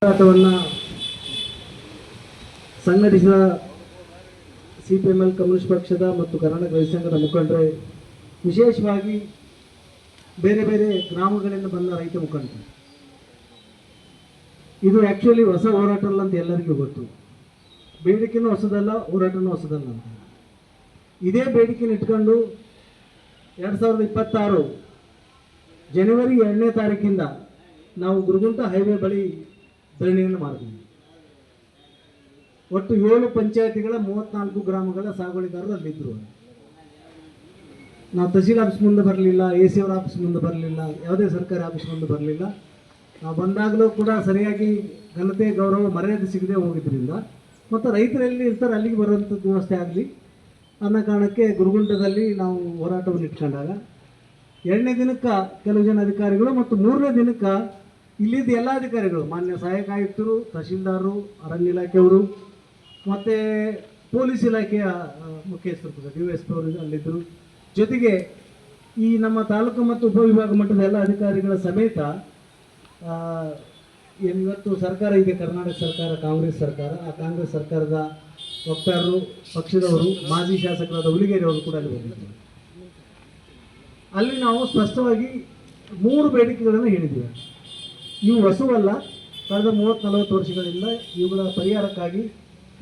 ಹೋರಾಟವನ್ನು ಸಂಘಟಿಸಿದ CPML communist ಪಕ್ಷದ ಮತ್ತು ಕರ್ನಾಟಕ ರೈತ ಸಂಘದ ಮುಖಂಡರು, ವಿಶೇಷವಾಗಿ ಬೇರೆ ಬೇರೆ ಗ್ರಾಮಗಳಿಂದ ಬಂದ ರೈತ ಮುಖಂಡರು. ಇದು ಆ್ಯಕ್ಚುಲಿ ಹೊಸ ಹೋರಾಟ ಅಲ್ಲ ಅಂತ ಎಲ್ಲರಿಗೂ ಗೊತ್ತು. ಬೇಡಿಕೆನೂ ಹೊಸದಲ್ಲ, ಹೋರಾಟನೂ ಹೊಸದಲ್ಲ ಅಂತ. ಇದೇ ಬೇಡಿಕೆನ ಇಟ್ಕೊಂಡು 2026 ಜನವರಿ 2ನೇ ತಾರೀಕಿಂದ ನಾವು ಗುರುಗುಂಟ ಹೈವೇ ಬಳಿ ಧರಣಿಯನ್ನು ಮಾಡಿದ್ವಿ. ಒಟ್ಟು 7 ಪಂಚಾಯತಿಗಳ 34 ಗ್ರಾಮಗಳ ಸಾಗುವಳಿದಾರರು ಅಲ್ಲಿದ್ದರು. ನಾವು ತಹಸೀಲ್ ಆಫೀಸ್ ಮುಂದೆ ಬರಲಿಲ್ಲ, AC ಅವರ ಆಫೀಸ್ ಮುಂದೆ ಬರಲಿಲ್ಲ, ಯಾವುದೇ ಸರ್ಕಾರಿ ಆಫೀಸ್ ಮುಂದೆ ಬರಲಿಲ್ಲ. ನಾವು ಬಂದಾಗಲೂ ಕೂಡ ಸರಿಯಾಗಿ ಘನತೆ ಗೌರವ ಮರ್ಯಾದೆ ಸಿಗದೆ ಹೋಗಿದ್ದರಿಂದ ಮತ್ತು ರೈತರಲ್ಲಿ ಇರ್ತಾರೆ ಅಲ್ಲಿಗೆ ಬರುವಂಥದ್ದು ವ್ಯವಸ್ಥೆ ಆಗಲಿ ಅನ್ನೋ ಕಾರಣಕ್ಕೆ ಗುರುಗುಂಟದಲ್ಲಿ ನಾವು ಹೋರಾಟವನ್ನು ಇಟ್ಕೊಂಡಾಗ 2ನೇ ದಿನಕ್ಕೆ ಕೆಲವು ಜನ ಅಧಿಕಾರಿಗಳು ಮತ್ತು 3ನೇ ದಿನಕ್ಕೆ ಇಲ್ಲಿದ್ದ ಎಲ್ಲ ಅಧಿಕಾರಿಗಳು, ಮಾನ್ಯ ಸಹಾಯಕ ಆಯುಕ್ತರು, ತಹಶೀಲ್ದಾರರು, ಅರಣ್ಯ ಇಲಾಖೆಯವರು ಮತ್ತು ಪೊಲೀಸ್ ಇಲಾಖೆಯ ಮುಖ್ಯಸ್ಥರು DSP ಅವರು ಅಲ್ಲಿದ್ದರು. ಜೊತೆಗೆ ಈ ನಮ್ಮ ತಾಲೂಕು ಮತ್ತು ಉಪವಿಭಾಗ ಮಟ್ಟದ ಎಲ್ಲ ಅಧಿಕಾರಿಗಳ ಸಮೇತ ಇವತ್ತು ಸರ್ಕಾರ ಇದೆ, ಕರ್ನಾಟಕ ಸರ್ಕಾರ, ಕಾಂಗ್ರೆಸ್ ಸರ್ಕಾರ. ಆ ಕಾಂಗ್ರೆಸ್ ಸರ್ಕಾರದ ವಕ್ತಾರರು, ಪಕ್ಷದವರು, ಮಾಜಿ ಶಾಸಕರಾದ ಹುಲಿಗೇರಿ ಅವರು ಕೂಡ ಅಲ್ಲಿ ಬಂದಿದ್ದಾರೆ. ಅಲ್ಲಿ ನಾವು ಸ್ಪಷ್ಟವಾಗಿ 3 ಬೇಡಿಕೆಗಳನ್ನು ಹೇಳಿದ್ದೀವಿ. ಇವು ಹೊಸವಲ್ಲ, ಕಳೆದ 30-40 ವರ್ಷಗಳಿಂದ ಇವುಗಳ ಪರಿಹಾರಕ್ಕಾಗಿ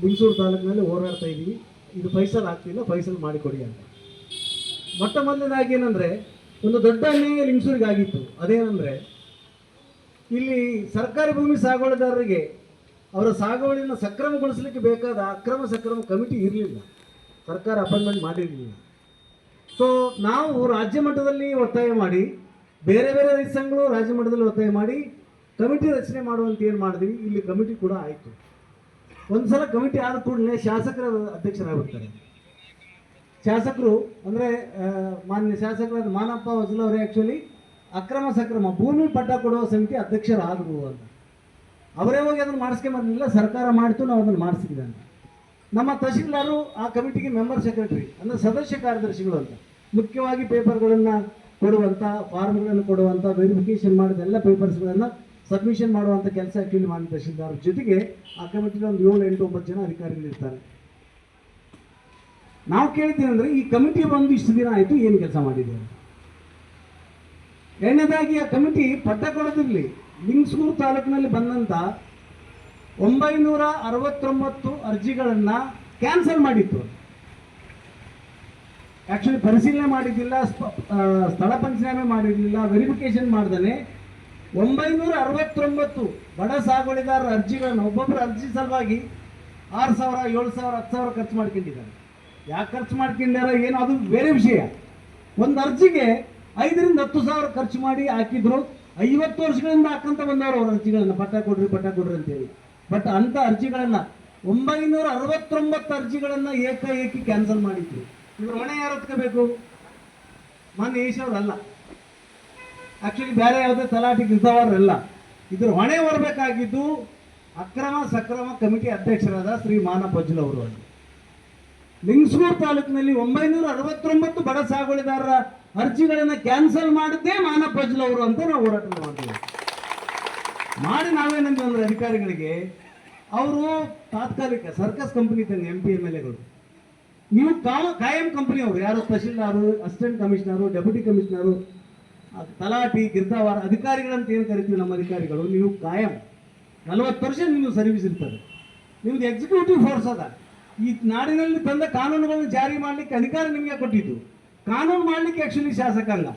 ಲಿಂಗಸೂರು ತಾಲೂಕಿನಲ್ಲಿ ಹೋರಾಡ್ತಾ ಇದ್ದೀವಿ. ಇದು ಫೈಸಲ್ ಆಗ್ತಿಲ್ಲ, ಫೈಸಲ್ ಮಾಡಿಕೊಡಿ ಅಂತ. ಮೊಟ್ಟ ಮೊದಲನೇದಾಗಿ ಏನಂದರೆ, ಒಂದು ದೊಡ್ಡ ಅನ್ಯಾಯ ಲಿಂಗಸೂರಿಗೆ ಆಗಿತ್ತು. ಅದೇನೆಂದರೆ, ಇಲ್ಲಿ ಸರ್ಕಾರಿ ಭೂಮಿ ಸಾಗುವಳಿದಾರರಿಗೆ ಅವರ ಸಾಗುವಳಿಯನ್ನು ಸಕ್ರಮಗೊಳಿಸಲಿಕ್ಕೆ ಬೇಕಾದ ಅಕ್ರಮ ಸಕ್ರಮ ಕಮಿಟಿ ಇರಲಿಲ್ಲ, ಸರ್ಕಾರ ಅಪಾಯಿಂಟ್ಮೆಂಟ್ ಮಾಡಿರಲಿಲ್ಲ. ಸೊ ನಾವು ರಾಜ್ಯ ಮಟ್ಟದಲ್ಲಿ ಒತ್ತಾಯ ಮಾಡಿ, ಬೇರೆ ಬೇರೆ ರೈತ ಸಂಘಗಳು ರಾಜ್ಯ ಮಟ್ಟದಲ್ಲಿ ಒತ್ತಾಯ ಮಾಡಿ ಕಮಿಟಿ ರಚನೆ ಮಾಡುವಂತ ಏನು ಮಾಡಿದ್ವಿ. ಇಲ್ಲಿ ಕಮಿಟಿ ಕೂಡ ಆಯಿತು. ಒಂದು ಸಲ ಕಮಿಟಿ ಆದ ಕೂಡಲೇ ಶಾಸಕರ ಅಧ್ಯಕ್ಷರಾಗ್ಬಿಡ್ತಾರೆ. ಶಾಸಕರು ಅಂದರೆ ಮಾನ್ಯ ಶಾಸಕರಾದ ಮಾನಪ್ಪ ವಜಲ ಅವರೇ ಆ್ಯಕ್ಚುಲಿ ಅಕ್ರಮ ಸಕ್ರಮ ಭೂಮಿ ಪಟ್ಟ ಕೊಡುವ ಸಮಿತಿ ಅಧ್ಯಕ್ಷರಾದರು ಅಂತ. ಅವರೇ ಹೋಗಿ ಅದನ್ನು ಮಾಡಿಸ್ಕೊಂಬರಲಿಲ್ಲ, ಸರ್ಕಾರ ಮಾಡಿತು, ನಾವು ಅದನ್ನು ಮಾಡಿಸಿದ್ವಿ ಅಂತ. ನಮ್ಮ ತಹಶೀಲ್ದಾರರು ಆ ಕಮಿಟಿಗೆ ಮೆಂಬರ್ ಸೆಕ್ರೆಟರಿ ಅಂದರೆ ಸದಸ್ಯ ಕಾರ್ಯದರ್ಶಿಗಳು ಅಂತ. ಮುಖ್ಯವಾಗಿ ಪೇಪರ್ಗಳನ್ನು ಕೊಡುವಂಥ, ಫಾರ್ಮ್ಗಳನ್ನು ಕೊಡುವಂಥ, ವೆರಿಫಿಕೇಷನ್ ಮಾಡಿದ ಎಲ್ಲ ಪೇಪರ್ಸ್ಗಳನ್ನು ಸಬ್ಮಿಷನ್ ಮಾಡುವಂಥ ಕೆಲಸ ಆ್ಯಕ್ಚುಲಿ ಮಾಡಿ ತಹಶೀಲ್ದಾರ್ ಜೊತೆಗೆ ಆ ಕಮಿಟಿಲಿ ಒಂದು 7, 8, 9 ಜನ ಅಧಿಕಾರಿಗಳಿರ್ತಾರೆ. ನಾವು ಕೇಳ್ತೀವಿ ಅಂದರೆ, ಈ ಕಮಿಟಿ ಬಂದು ಇಷ್ಟು ದಿನ ಆಯಿತು, ಏನು ಕೆಲಸ ಮಾಡಿದೆ? ಎರಡನೇದಾಗಿ ಆ ಕಮಿಟಿ ಪಟ್ಟ ಕೊಡೋದಿರಲಿ, ಲಿಂಗಸೂರು ತಾಲೂಕಿನಲ್ಲಿ ಬಂದಂಥ 969 ಅರ್ಜಿಗಳನ್ನು ಕ್ಯಾನ್ಸಲ್ ಮಾಡಿತ್ತು. ಆ್ಯಕ್ಚುಲಿ ಪರಿಶೀಲನೆ ಮಾಡಿದ್ದಿಲ್ಲ, ಸ್ಥಳ ಪಂಚನಾಮೆ ಮಾಡಿರಲಿಲ್ಲ, ವೆರಿಫಿಕೇಶನ್ ಮಾಡ್ದೇ 969 ಬಡ ಸಾಗುವಳಿದಾರರ ಅರ್ಜಿಗಳನ್ನು ಒಬ್ಬೊಬ್ಬರು ಅರ್ಜಿ ಸಲುವಾಗಿ 6,000, 7,000, 10,000 ಖರ್ಚು ಮಾಡ್ಕೊಂಡಿದ್ದಾರೆ. ಯಾಕೆ ಖರ್ಚು ಮಾಡ್ಕೊಂಡಾರ ಏನೋ ಅದು ಬೇರೆ ವಿಷಯ. ಒಂದು ಅರ್ಜಿಗೆ 5,000 to 10,000 ಖರ್ಚು ಮಾಡಿ ಹಾಕಿದ್ರು. 50 ವರ್ಷಗಳಿಂದ ಹಾಕಂತ ಬಂದವರು ಅವ್ರ ಅರ್ಜಿಗಳನ್ನು ಪಟ್ಟ ಕೊಡ್ರಿ ಅಂತೇಳಿ. ಬಟ್ ಅಂಥ ಅರ್ಜಿಗಳನ್ನು 969 ಅರ್ಜಿಗಳನ್ನು ಏಕಾಏಕಿ ಕ್ಯಾನ್ಸಲ್ ಮಾಡಿದ್ರು. ಇವರು ಹೊಣೆ ಯಾರು ಹೊತ್ಕೋಬೇಕು? ಮಾನ್ಯ ಈಶ್ವರಲ್ಲ, ಆ್ಯಕ್ಚುಲಿ ಬೇರೆ ಯಾವುದೇ ತಲಾಟಿಗೆ ಇದ್ದವರಲ್ಲ. ಇದ್ರ ಹೊಣೆ ಹೊರಬೇಕಾಗಿದ್ದು ಅಕ್ರಮ ಸಕ್ರಮ ಕಮಿಟಿ ಅಧ್ಯಕ್ಷರಾದ ಶ್ರೀ ಮಾನಪ್ಪ ವಜ್ಲ ಅವರು. ಲಿಂಗಸೂರು ತಾಲೂಕಿನಲ್ಲಿ 969 ಬಡ ಸಾಗುವಳಿದಾರರ ಅರ್ಜಿಗಳನ್ನು ಕ್ಯಾನ್ಸಲ್ ಮಾಡಿದ್ದೇ ಮಾನಪ್ಪ ವಜ್ಲ ಅವರು ಅಂತ ನಾವು ಹೋರಾಟ ಮಾಡ್ತೀವಿ. ಮಾಡಿ ನಾವೇನಂತ ಅಂದ್ರೆ ಅಧಿಕಾರಿಗಳಿಗೆ, ಅವರು ತಾತ್ಕಾಲಿಕ ಸರ್ಕಸ್ ಕಂಪನಿ ಇದ್ದಂಗೆ MP MLAಗಳು, ನೀವು ಕಾಯಂ ಕಂಪನಿ ಅವರು, ಯಾರು tahsildar, assistant commissioner, deputy commissioner, ತಲಾಟಿ, ಗಿರ್ದಾವಾರ ಅಧಿಕಾರಿಗಳಂತ ಏನು ಕರಿತೀವಿ ನಮ್ಮ ಅಧಿಕಾರಿಗಳು, ನೀವು ಕಾಯಂ 40 ವರ್ಷ ನೀವು ಸರ್ವಿಸ್ ಇರ್ತದೆ. ನಿಮ್ದು ಎಕ್ಸಿಕ್ಯೂಟಿವ್ ಫೋರ್ಸ್ ಅದ. ಈ ನಾಡಿನಲ್ಲಿ ತಂದ ಕಾನೂನುಗಳನ್ನು ಜಾರಿ ಮಾಡಲಿಕ್ಕೆ ಅಧಿಕಾರ ನಿಮಗೆ ಕೊಟ್ಟಿದ್ದು, ಕಾನೂನು ಮಾಡಲಿಕ್ಕೆ ಆ್ಯಕ್ಚುಲಿ ಶಾಸಕಾಂಗ.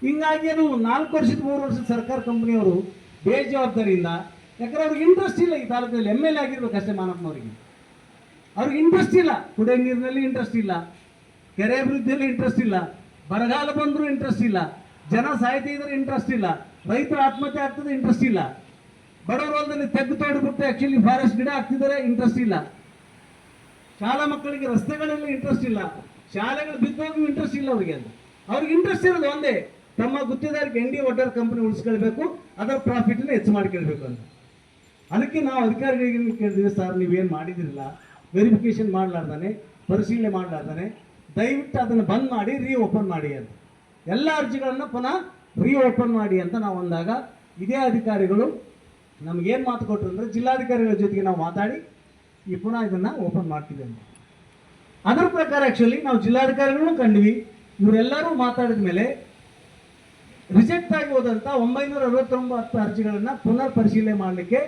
ಹಿಂಗಾಗಿ ಅದು 4 ವರ್ಷದ 3 ವರ್ಷದ ಸರ್ಕಾರ ಕಂಪನಿಯವರು ಬೇಜವಾಬ್ದಾರಿಯಿಂದ, ಯಾಕಂದ್ರೆ ಅವ್ರಿಗೆ ಇಂಟ್ರೆಸ್ಟ್ ಇಲ್ಲ ಈ ತಾಲೂಕಿನಲ್ಲಿ. MLA ಆಗಿರ್ಬೇಕಷ್ಟೇ ಮಾನಪ್ಪನವರಿಗೆ. ಅವ್ರಿಗೆ ಇಂಟ್ರೆಸ್ಟ್ ಇಲ್ಲ, ಕುಡಿಯೋ ನೀರಿನಲ್ಲಿ ಇಂಟ್ರೆಸ್ಟ್ ಇಲ್ಲ, ಕೆರೆ ಅಭಿವೃದ್ಧಿಯಲ್ಲಿ ಇಂಟ್ರೆಸ್ಟ್ ಇಲ್ಲ, ಬರಗಾಲ ಬಂದರೂ ಇಂಟ್ರೆಸ್ಟ್ ಇಲ್ಲ, ಜನ ಸಾಯ್ತಾ ಇದ್ರೆ ಇಂಟ್ರೆಸ್ಟ್ ಇಲ್ಲ, ರೈತರ ಆತ್ಮಹತ್ಯೆ ಆಗ್ತದೆ ಇಂಟ್ರೆಸ್ಟ್ ಇಲ್ಲ, ಬಡವರ ಹೊಲದಲ್ಲಿ ತೆಗ್ಗು ತೋಡ್ಬಿಟ್ಟು ಆ್ಯಕ್ಚುಲಿ ಫಾರೆಸ್ಟ್ ಗಿಡ ಹಾಕ್ತಿದ್ದಾರೆ ಇಂಟ್ರೆಸ್ಟ್ ಇಲ್ಲ, ಶಾಲಾ ಮಕ್ಕಳಿಗೆ ರಸ್ತೆಗಳಲ್ಲಿ ಇಂಟ್ರೆಸ್ಟ್ ಇಲ್ಲ, ಶಾಲೆಗಳು ಬಿದ್ದೋಗಿ ಇಂಟ್ರೆಸ್ಟ್ ಇಲ್ಲ ಅವರಿಗೆ ಅಂತ. ಅವ್ರಿಗೆ ಇಂಟ್ರೆಸ್ಟ್ ಇರೋದು ಒಂದೇ, ತಮ್ಮ ಗುತ್ತಿದಾರಿಗೆ ND ವಾಟರ್ ಕಂಪನಿ ಉಳಿಸ್ಕೊಳ್ಬೇಕು, ಅದರ ಪ್ರಾಫಿಟನ್ನು ಹೆಚ್ಚು ಮಾಡ್ಕೊಳ್ಬೇಕು ಅಂತ. ಅದಕ್ಕೆ ನಾವು ಅಧಿಕಾರಿಗಳಿಗೆ ಕೇಳಿದ್ವಿ, ಸರ್ ನೀವೇನು ಮಾಡಿದಿರಲ್ಲ, ವೆರಿಫಿಕೇಶನ್ ಮಾಡಲಾರ್ದಾನೆ, ಪರಿಶೀಲನೆ ಮಾಡಲಾರ್ದಾನೆ ದಯವಿಟ್ಟು ಅದನ್ನು ಬಂದ್ ಮಾಡಿ ರೀಓಪನ್ ಮಾಡಿ ಅಂತ, ಎಲ್ಲ ಅರ್ಜಿಗಳನ್ನು ಪುನಃ ರೀಓಪನ್ ಮಾಡಿ ಅಂತ ನಾವು ಅಂದಾಗ, ಇದೇ ಅಧಿಕಾರಿಗಳು ನಮಗೇನು ಮಾತು ಕೊಟ್ಟರು ಅಂದರೆ ಜಿಲ್ಲಾಧಿಕಾರಿಗಳ ಜೊತೆಗೆ ನಾವು ಮಾತಾಡಿ ಈ ಪುನಃ ಇದನ್ನು ಓಪನ್ ಮಾಡ್ತೀವಿ ಅಂತ. ಅದರ ಪ್ರಕಾರ ಆ್ಯಕ್ಚುಲಿ ನಾವು ಜಿಲ್ಲಾಧಿಕಾರಿಗಳನ್ನೂ ಕಂಡ್ವಿ. ಇವರೆಲ್ಲರೂ ಮಾತಾಡಿದ ಮೇಲೆ ರಿಜೆಕ್ಟ್ ಆಗಿ ಹೋದಂಥ 969 ಅರ್ಜಿಗಳನ್ನು ಪುನರ್ ಪರಿಶೀಲನೆ ಮಾಡಲಿಕ್ಕೆ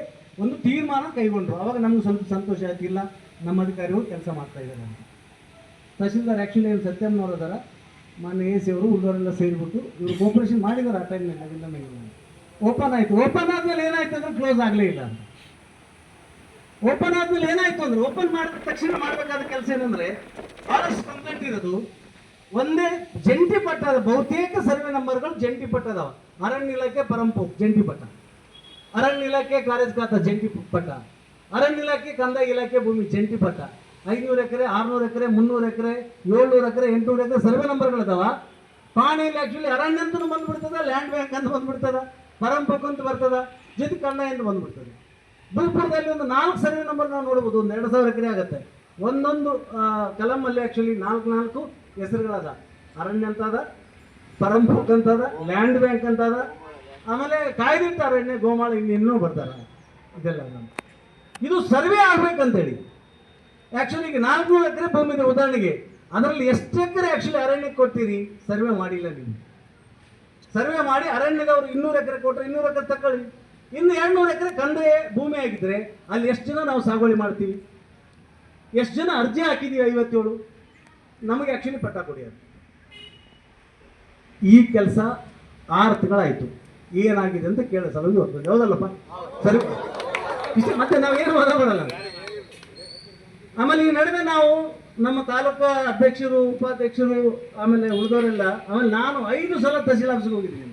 ಒಂದು ತೀರ್ಮಾನ ಕೈಗೊಂಡ್ರು. ಅವಾಗ ನಮ್ಗೆ ಸ್ವಲ್ಪ ಸಂತೋಷ ಆಯ್ತು, ಇಲ್ಲ ನಮ್ಮ ಅಧಿಕಾರಿಗಳು ಕೆಲಸ ಮಾಡ್ತಾ ಇದ್ದಾರೆ ಅಂತ. ತಹಶೀಲ್ದಾರ್ ಆ್ಯಕ್ಚುಲಿ ಏನು ಸತ್ಯಮ್ಮನವರು ಅದರ ಮಾನ್ಯ ಎ ಸಿ ಅವರು ಉಳಿದವರೆಲ್ಲ ಸೇರಿಬಿಟ್ಟು ಇವರು ಕೋಪರೇಷನ್ ಮಾಡಿದ್ದಾರೆ ಆ ಟೈಮ್ನಲ್ಲಿ. ಅದರಿಂದ ಓಪನ್ ಆಯಿತು. ಓಪನ್ ಆದಮೇಲೆ ಏನಾಯ್ತು ಅಂದರೆ ಕ್ಲೋಸ್ ಆಗಲೇ ಇಲ್ಲ ಅಂತ. ಓಪನ್ ಆದಮೇಲೆ ಏನಾಯ್ತು ಅಂದರೆ ಓಪನ್ ಮಾಡಿದ ತಕ್ಷಣ ಮಾಡಬೇಕಾದ ಕೆಲಸ ಏನಂದರೆ ಭಾಳಷ್ಟು ಕಂಪ್ಲೇಂಟ್ ಇರೋದು ಒಂದೇ ಜಂಟಿ ಪಟ್ಟ. ಬಹುತೇಕ ಸರ್ವೆ ನಂಬರ್ಗಳು ಜಂಟಿ ಪಟ್ಟ ಅದಾವ. ಅರಣ್ಯ ಇಲಾಖೆ ಪರಂಪು ಜಂಟಿ ಪಟ್ಟ, ಅರಣ್ಯ ಇಲಾಖೆ ಕಾರ್ಯಜಾತ ಜಂಟಿ ಪಟ್ಟ, ಅರಣ್ಯ ಇಲಾಖೆ ಕಂದಾಯ ಇಲಾಖೆ ಭೂಮಿ ಜಂಟಿ ಪಟ್ಟ. 500 ಎಕರೆ, 600 ಎಕರೆ, 300 ಎಕರೆ, 700 ಎಕರೆ, 800 ಎಕರೆ ಸರ್ವೆ ನಂಬರ್ಗಳಿದಾವ. ಪಾಣಿಯಲ್ಲಿ ಆ್ಯಕ್ಚುಲಿ ಅರಣ್ಯ ಅಂತೂ ಬಂದ್ಬಿಡ್ತದ, ಲ್ಯಾಂಡ್ ಬ್ಯಾಂಕ್ ಅಂತ ಬಂದ್ಬಿಡ್ತದ, ಪರಂಪಕ್ ಅಂತ ಬರ್ತದ, ಜೊತೆ ಕಂದಾಯ ಅಂತ ಬಂದ್ಬಿಡ್ತದೆ. ಬಿಲ್ಪುರದಲ್ಲಿ ಒಂದು 4 ಸರ್ವೆ ನಂಬರ್ ನಾವು ನೋಡ್ಬೋದು. ಒಂದು 2000 ಎಕರೆ ಆಗುತ್ತೆ. ಒಂದೊಂದು ಕಲಮಲ್ಲಿ ಆ್ಯಕ್ಚುಲಿ 4 ಹೆಸರುಗಳದ. ಅರಣ್ಯ ಅಂತದ, ಪರಂಪಕ್ ಅಂತದ, ಲ್ಯಾಂಡ್ ಬ್ಯಾಂಕ್ ಅಂತದ, ಆಮೇಲೆ ಕಾಯ್ದಿಟ್ಟ ಅರಣ್ಯ, ಗೋಮಾಳ, ಇನ್ನೂ ಬರ್ತಾರೆ. ಇದೆಲ್ಲ ಇದು ಸರ್ವೆ ಆಗ್ಬೇಕಂತೇಳಿ ಆ್ಯಕ್ಚುಲಿ ಈಗ 400 ಎಕರೆ ಭೂಮಿ ಇದೆ ಉದಾಹರಣೆಗೆ. ಅದರಲ್ಲಿ ಎಷ್ಟು ಎಕರೆ ಆ್ಯಕ್ಚುಲಿ ಅರಣ್ಯಕ್ಕೆ ಕೊಡ್ತೀರಿ? ಸರ್ವೆ ಮಾಡಿಲ್ಲ ನೀವು. ಸರ್ವೆ ಮಾಡಿ ಅರಣ್ಯದವರು 200 ಎಕರೆ ಕೊಟ್ಟರೆ 200 ಎಕರೆ ತಗೊಳ್ಳಿ. ಇನ್ನು 200 ಎಕರೆ ಕಂದಾಯ ಭೂಮಿ ಆಗಿದ್ರೆ ಅಲ್ಲಿ ಎಷ್ಟು ಜನ ನಾವು ಸಾಗುವಳಿ ಮಾಡ್ತೀವಿ? ಎಷ್ಟು ಜನ ಅರ್ಜಿ ಹಾಕಿದ್ದೀವಿ? 57. ನಮಗೆ ಆ್ಯಕ್ಚುಲಿ ಪಟ್ಟ ಕೊಡಿ ಅದು. ಈ ಕೆಲಸ 6 ತಿಂಗಳಾಯಿತು. ಏನಾಗಿದೆ ಅಂತ ಕೇಳ ಸಲುವಾಗಿ ಹೋಗ್ತದೆ, ಹೌದಲ್ಲಪ್ಪ? ಸರಿ, ಇಷ್ಟೇ. ಮತ್ತೆ ನಾವೇನು ಮಾತಾಡೋಲ್ಲ. ಆಮೇಲೆ ಈ ನಡುವೆ ನಾವು ನಮ್ಮ ತಾಲೂಕಾ ಅಧ್ಯಕ್ಷರು, ಉಪಾಧ್ಯಕ್ಷರು, ಆಮೇಲೆ ಉಳಿದವರೆಲ್ಲ, ಆಮೇಲೆ ನಾನು 5 ಸಲ ತಹಸೀಲ್ ಆಫೀಸ್ಗೆ ಹೋಗಿದ್ದೀನಿ.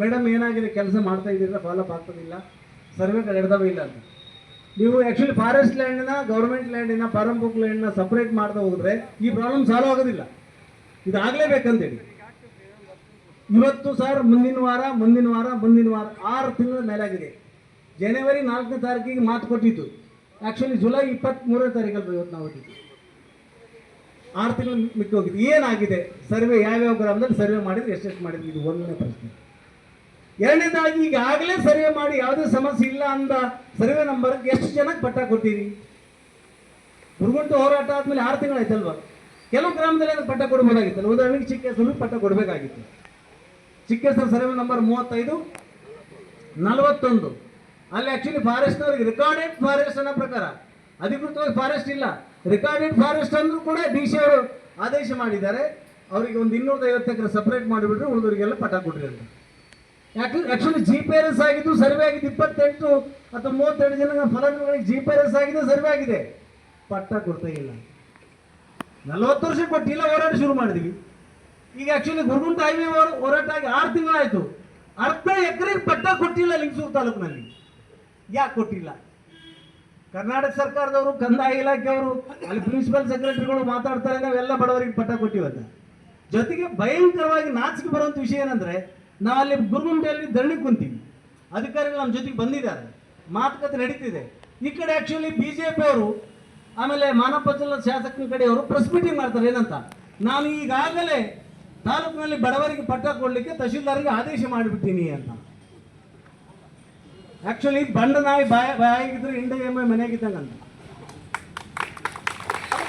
ಮೇಡಮ್ ಏನಾಗಿದೆ, ಕೆಲಸ ಮಾಡ್ತಾ ಇದ್ದೀರಾ, ಫಾಲೋಅಪ್ ಆಗ್ತದಿಲ್ಲ, ಸರ್ವೆಗಳು ಹಿಡ್ದವೇ ಇಲ್ಲ ಅಂತ. ನೀವು ಆ್ಯಕ್ಚುಲಿ ಫಾರೆಸ್ಟ್ ಲ್ಯಾಂಡಿನ, ಗೌರ್ಮೆಂಟ್ ಲ್ಯಾಂಡಿನ, ಪಾರಂಪುಕ್ ಲ್ಯಾಂಡ್ನ ಸಪ್ರೇಟ್ ಮಾಡ್ತಾ ಹೋದರೆ ಈ ಪ್ರಾಬ್ಲಮ್ ಸಾಲ್ವ್ ಆಗೋದಿಲ್ಲ. ಇದಾಗಲೇಬೇಕಂತೇಳಿ ಇವತ್ತು ಸರ್ ಮುಂದಿನ ವಾರ 6 ತಿಂಗಳ ಮೇಲಾಗಿದೆ. ಜನವರಿ 4ನೇ ತಾರೀಕಿಗೆ ಮಾತು ಕೊಟ್ಟಿದ್ದು. ಆ್ಯಕ್ಚುಲಿ ಜುಲೈ 23ನೇ ತಾರೀಕಲ್ಲಿ ಇವತ್ತು ನಾವು ಹೊಟ್ಟಿದ್ದು. 6 ತಿಂಗಳು ಮಿಕ್ಕಿ ಹೋಗಿದ್ದು. ಏನಾಗಿದೆ? ಸರ್ವೆ ಯಾವ್ಯಾವ ಗ್ರಾಮದಲ್ಲಿ ಸರ್ವೆ ಮಾಡಿದ್ರೆ ಎಷ್ಟೆಷ್ಟು ಮಾಡಿದ್ವಿ? ಇದು ಒಂದನೇ ಪ್ರಶ್ನೆ. ಎರಡನೇದಾಗಿ ಈಗಾಗಲೇ ಸರ್ವೆ ಮಾಡಿ ಯಾವುದೇ ಸಮಸ್ಯೆ ಇಲ್ಲ ಅಂದ ಸರ್ವೆ ನಂಬರ್ಗೆ ಎಷ್ಟು ಜನಕ್ಕೆ ಪಟ್ಟ ಕೊಟ್ಟಿರಿ? ಹುರ್ಗುಂಟು ಹೋರಾಟ ಆದಮೇಲೆ 6 ತಿಂಗಳಾಯ್ತಲ್ವ. ಕೆಲವು ಗ್ರಾಮದಲ್ಲಿ ಅದಕ್ಕೆ ಪಟ್ಟ ಕೊಡ್ಬೋದಾಗಿತ್ತಲ್ಲ. ಉದಾಹರಣೆಗೆ ಚಿಕ್ಕೇಶ್ವರಿಗೆ ಪಟ್ಟ ಕೊಡಬೇಕಾಗಿತ್ತು. ಚಿಕ್ಕೇಶ್ವರ ಸರ್ವೆ ನಂಬರ್ 35, 41 ಅಲ್ಲಿ ಆ್ಯಕ್ಚುಲಿ ಫಾರೆಸ್ಟ್ನವ್ರಿಗೆ ರೆಕಾರ್ಡೆಡ್ ಫಾರೆಸ್ಟ್ ಅನ್ನೋ ಪ್ರಕಾರ ಅಧಿಕೃತವಾಗಿ ಫಾರೆಸ್ಟ್ ಇಲ್ಲ. ರೆಕಾರ್ಡೆಡ್ ಫಾರೆಸ್ಟ್ ಅಂದ್ರೂ ಕೂಡ ಡಿ ಸಿ ಅವರು ಆದೇಶ ಮಾಡಿದ್ದಾರೆ. ಅವರಿಗೆ ಒಂದು 250 ಎಕರೆ ಸಪ್ರೇಟ್ ಮಾಡಿಬಿಟ್ರೆ ಉಳಿದವರಿಗೆಲ್ಲ ಪಟ್ಟ ಕೊಡ್ರಿ ಅಂತ. ಆ್ಯಕ್ಚುಲಿ GPRS ಆಗಿದ್ದು ಸರ್ವೆ ಆಗಿದ್ದು 28 ಅಥವಾ 32 ಜನ ಫಲಾನುಭವಿಗಳಿಗೆ GPRS ಆಗಿದೆ, ಸರ್ವೆ ಆಗಿದೆ, ಪಟ್ಟ ಕೊಡ್ತಾ ಇಲ್ಲ. 40 ವರ್ಷ ಕೊಟ್ಟಿಲ್ಲ, ಹೋರಾಟ ಶುರು ಮಾಡಿದ್ವಿ. ಈಗ ಆ್ಯಕ್ಚುಲಿ ಗುರುಗುಂಟ ಹೈವೇ ಹೋರಾಟ ಆಗಿ 6 ತಿಂಗಳಾಯಿತು. ಅರ್ಧ ಎಕರೆಗೆ ಪಟ್ಟ ಕೊಟ್ಟಿಲ್ಲ ಲಿಂಗಸೂರು ತಾಲೂಕಿನಲ್ಲಿ. ಯಾಕೆ ಕೊಟ್ಟಿಲ್ಲ? ಕರ್ನಾಟಕ ಸರ್ಕಾರದವರು, ಕಂದಾಯ ಇಲಾಖೆಯವರು, ಅಲ್ಲಿ ಪ್ರಿನ್ಸಿಪಲ್ ಸೆಕ್ರೆಟರಿಗಳು ಮಾತಾಡ್ತಾರೆ, ನಾವೆಲ್ಲ ಬಡವರಿಗೆ ಪಟ್ಟ ಕೊಟ್ಟಿವತ್ತ. ಜೊತೆಗೆ ಭಯಂಕರವಾಗಿ ನಾಚಿಕೆ ಬರುವಂಥ ವಿಷಯ ಏನಂದರೆ, ನಾವು ಅಲ್ಲಿ ಗುರುಗುಂಟೆಯಲ್ಲಿ ಧರಣಿ ಕುಂತೀವಿ, ಅಧಿಕಾರಿಗಳು ನಮ್ಮ ಜೊತೆಗೆ ಬಂದಿದ್ದಾರೆ, ಮಾತುಕತೆ ನಡೀತಿದೆ. ಈ ಕಡೆ ಆ್ಯಕ್ಚುಲಿ BJP ಅವರು, ಆಮೇಲೆ ಮಾನವ ಶಾಸಕನ ಕಡೆಯವರು ಪ್ರೆಸ್ ಮೀಟಿಂಗ್ ಮಾಡ್ತಾರೆ. ಏನಂತ? ನಾನು ಈಗಾಗಲೇ ತಾಲೂಕಿನಲ್ಲಿ ಬಡವರಿಗೆ ಪಟ್ಟ ಕೊಡಲಿಕ್ಕೆ ತಹಶೀಲ್ದಾರ್ಗೆ ಆದೇಶ ಮಾಡಿಬಿಡ್ತೀನಿ ಅಂತ. ಆ್ಯಕ್ಚುಲಿ ಬಂಡ ನಾಯಿ ಬಾಯಾಗಿದ್ರೆ ಇಂಡ ಎಮ್ಮೆ ಮನೆಯಾಗಿದ್ದಂಗಂತ.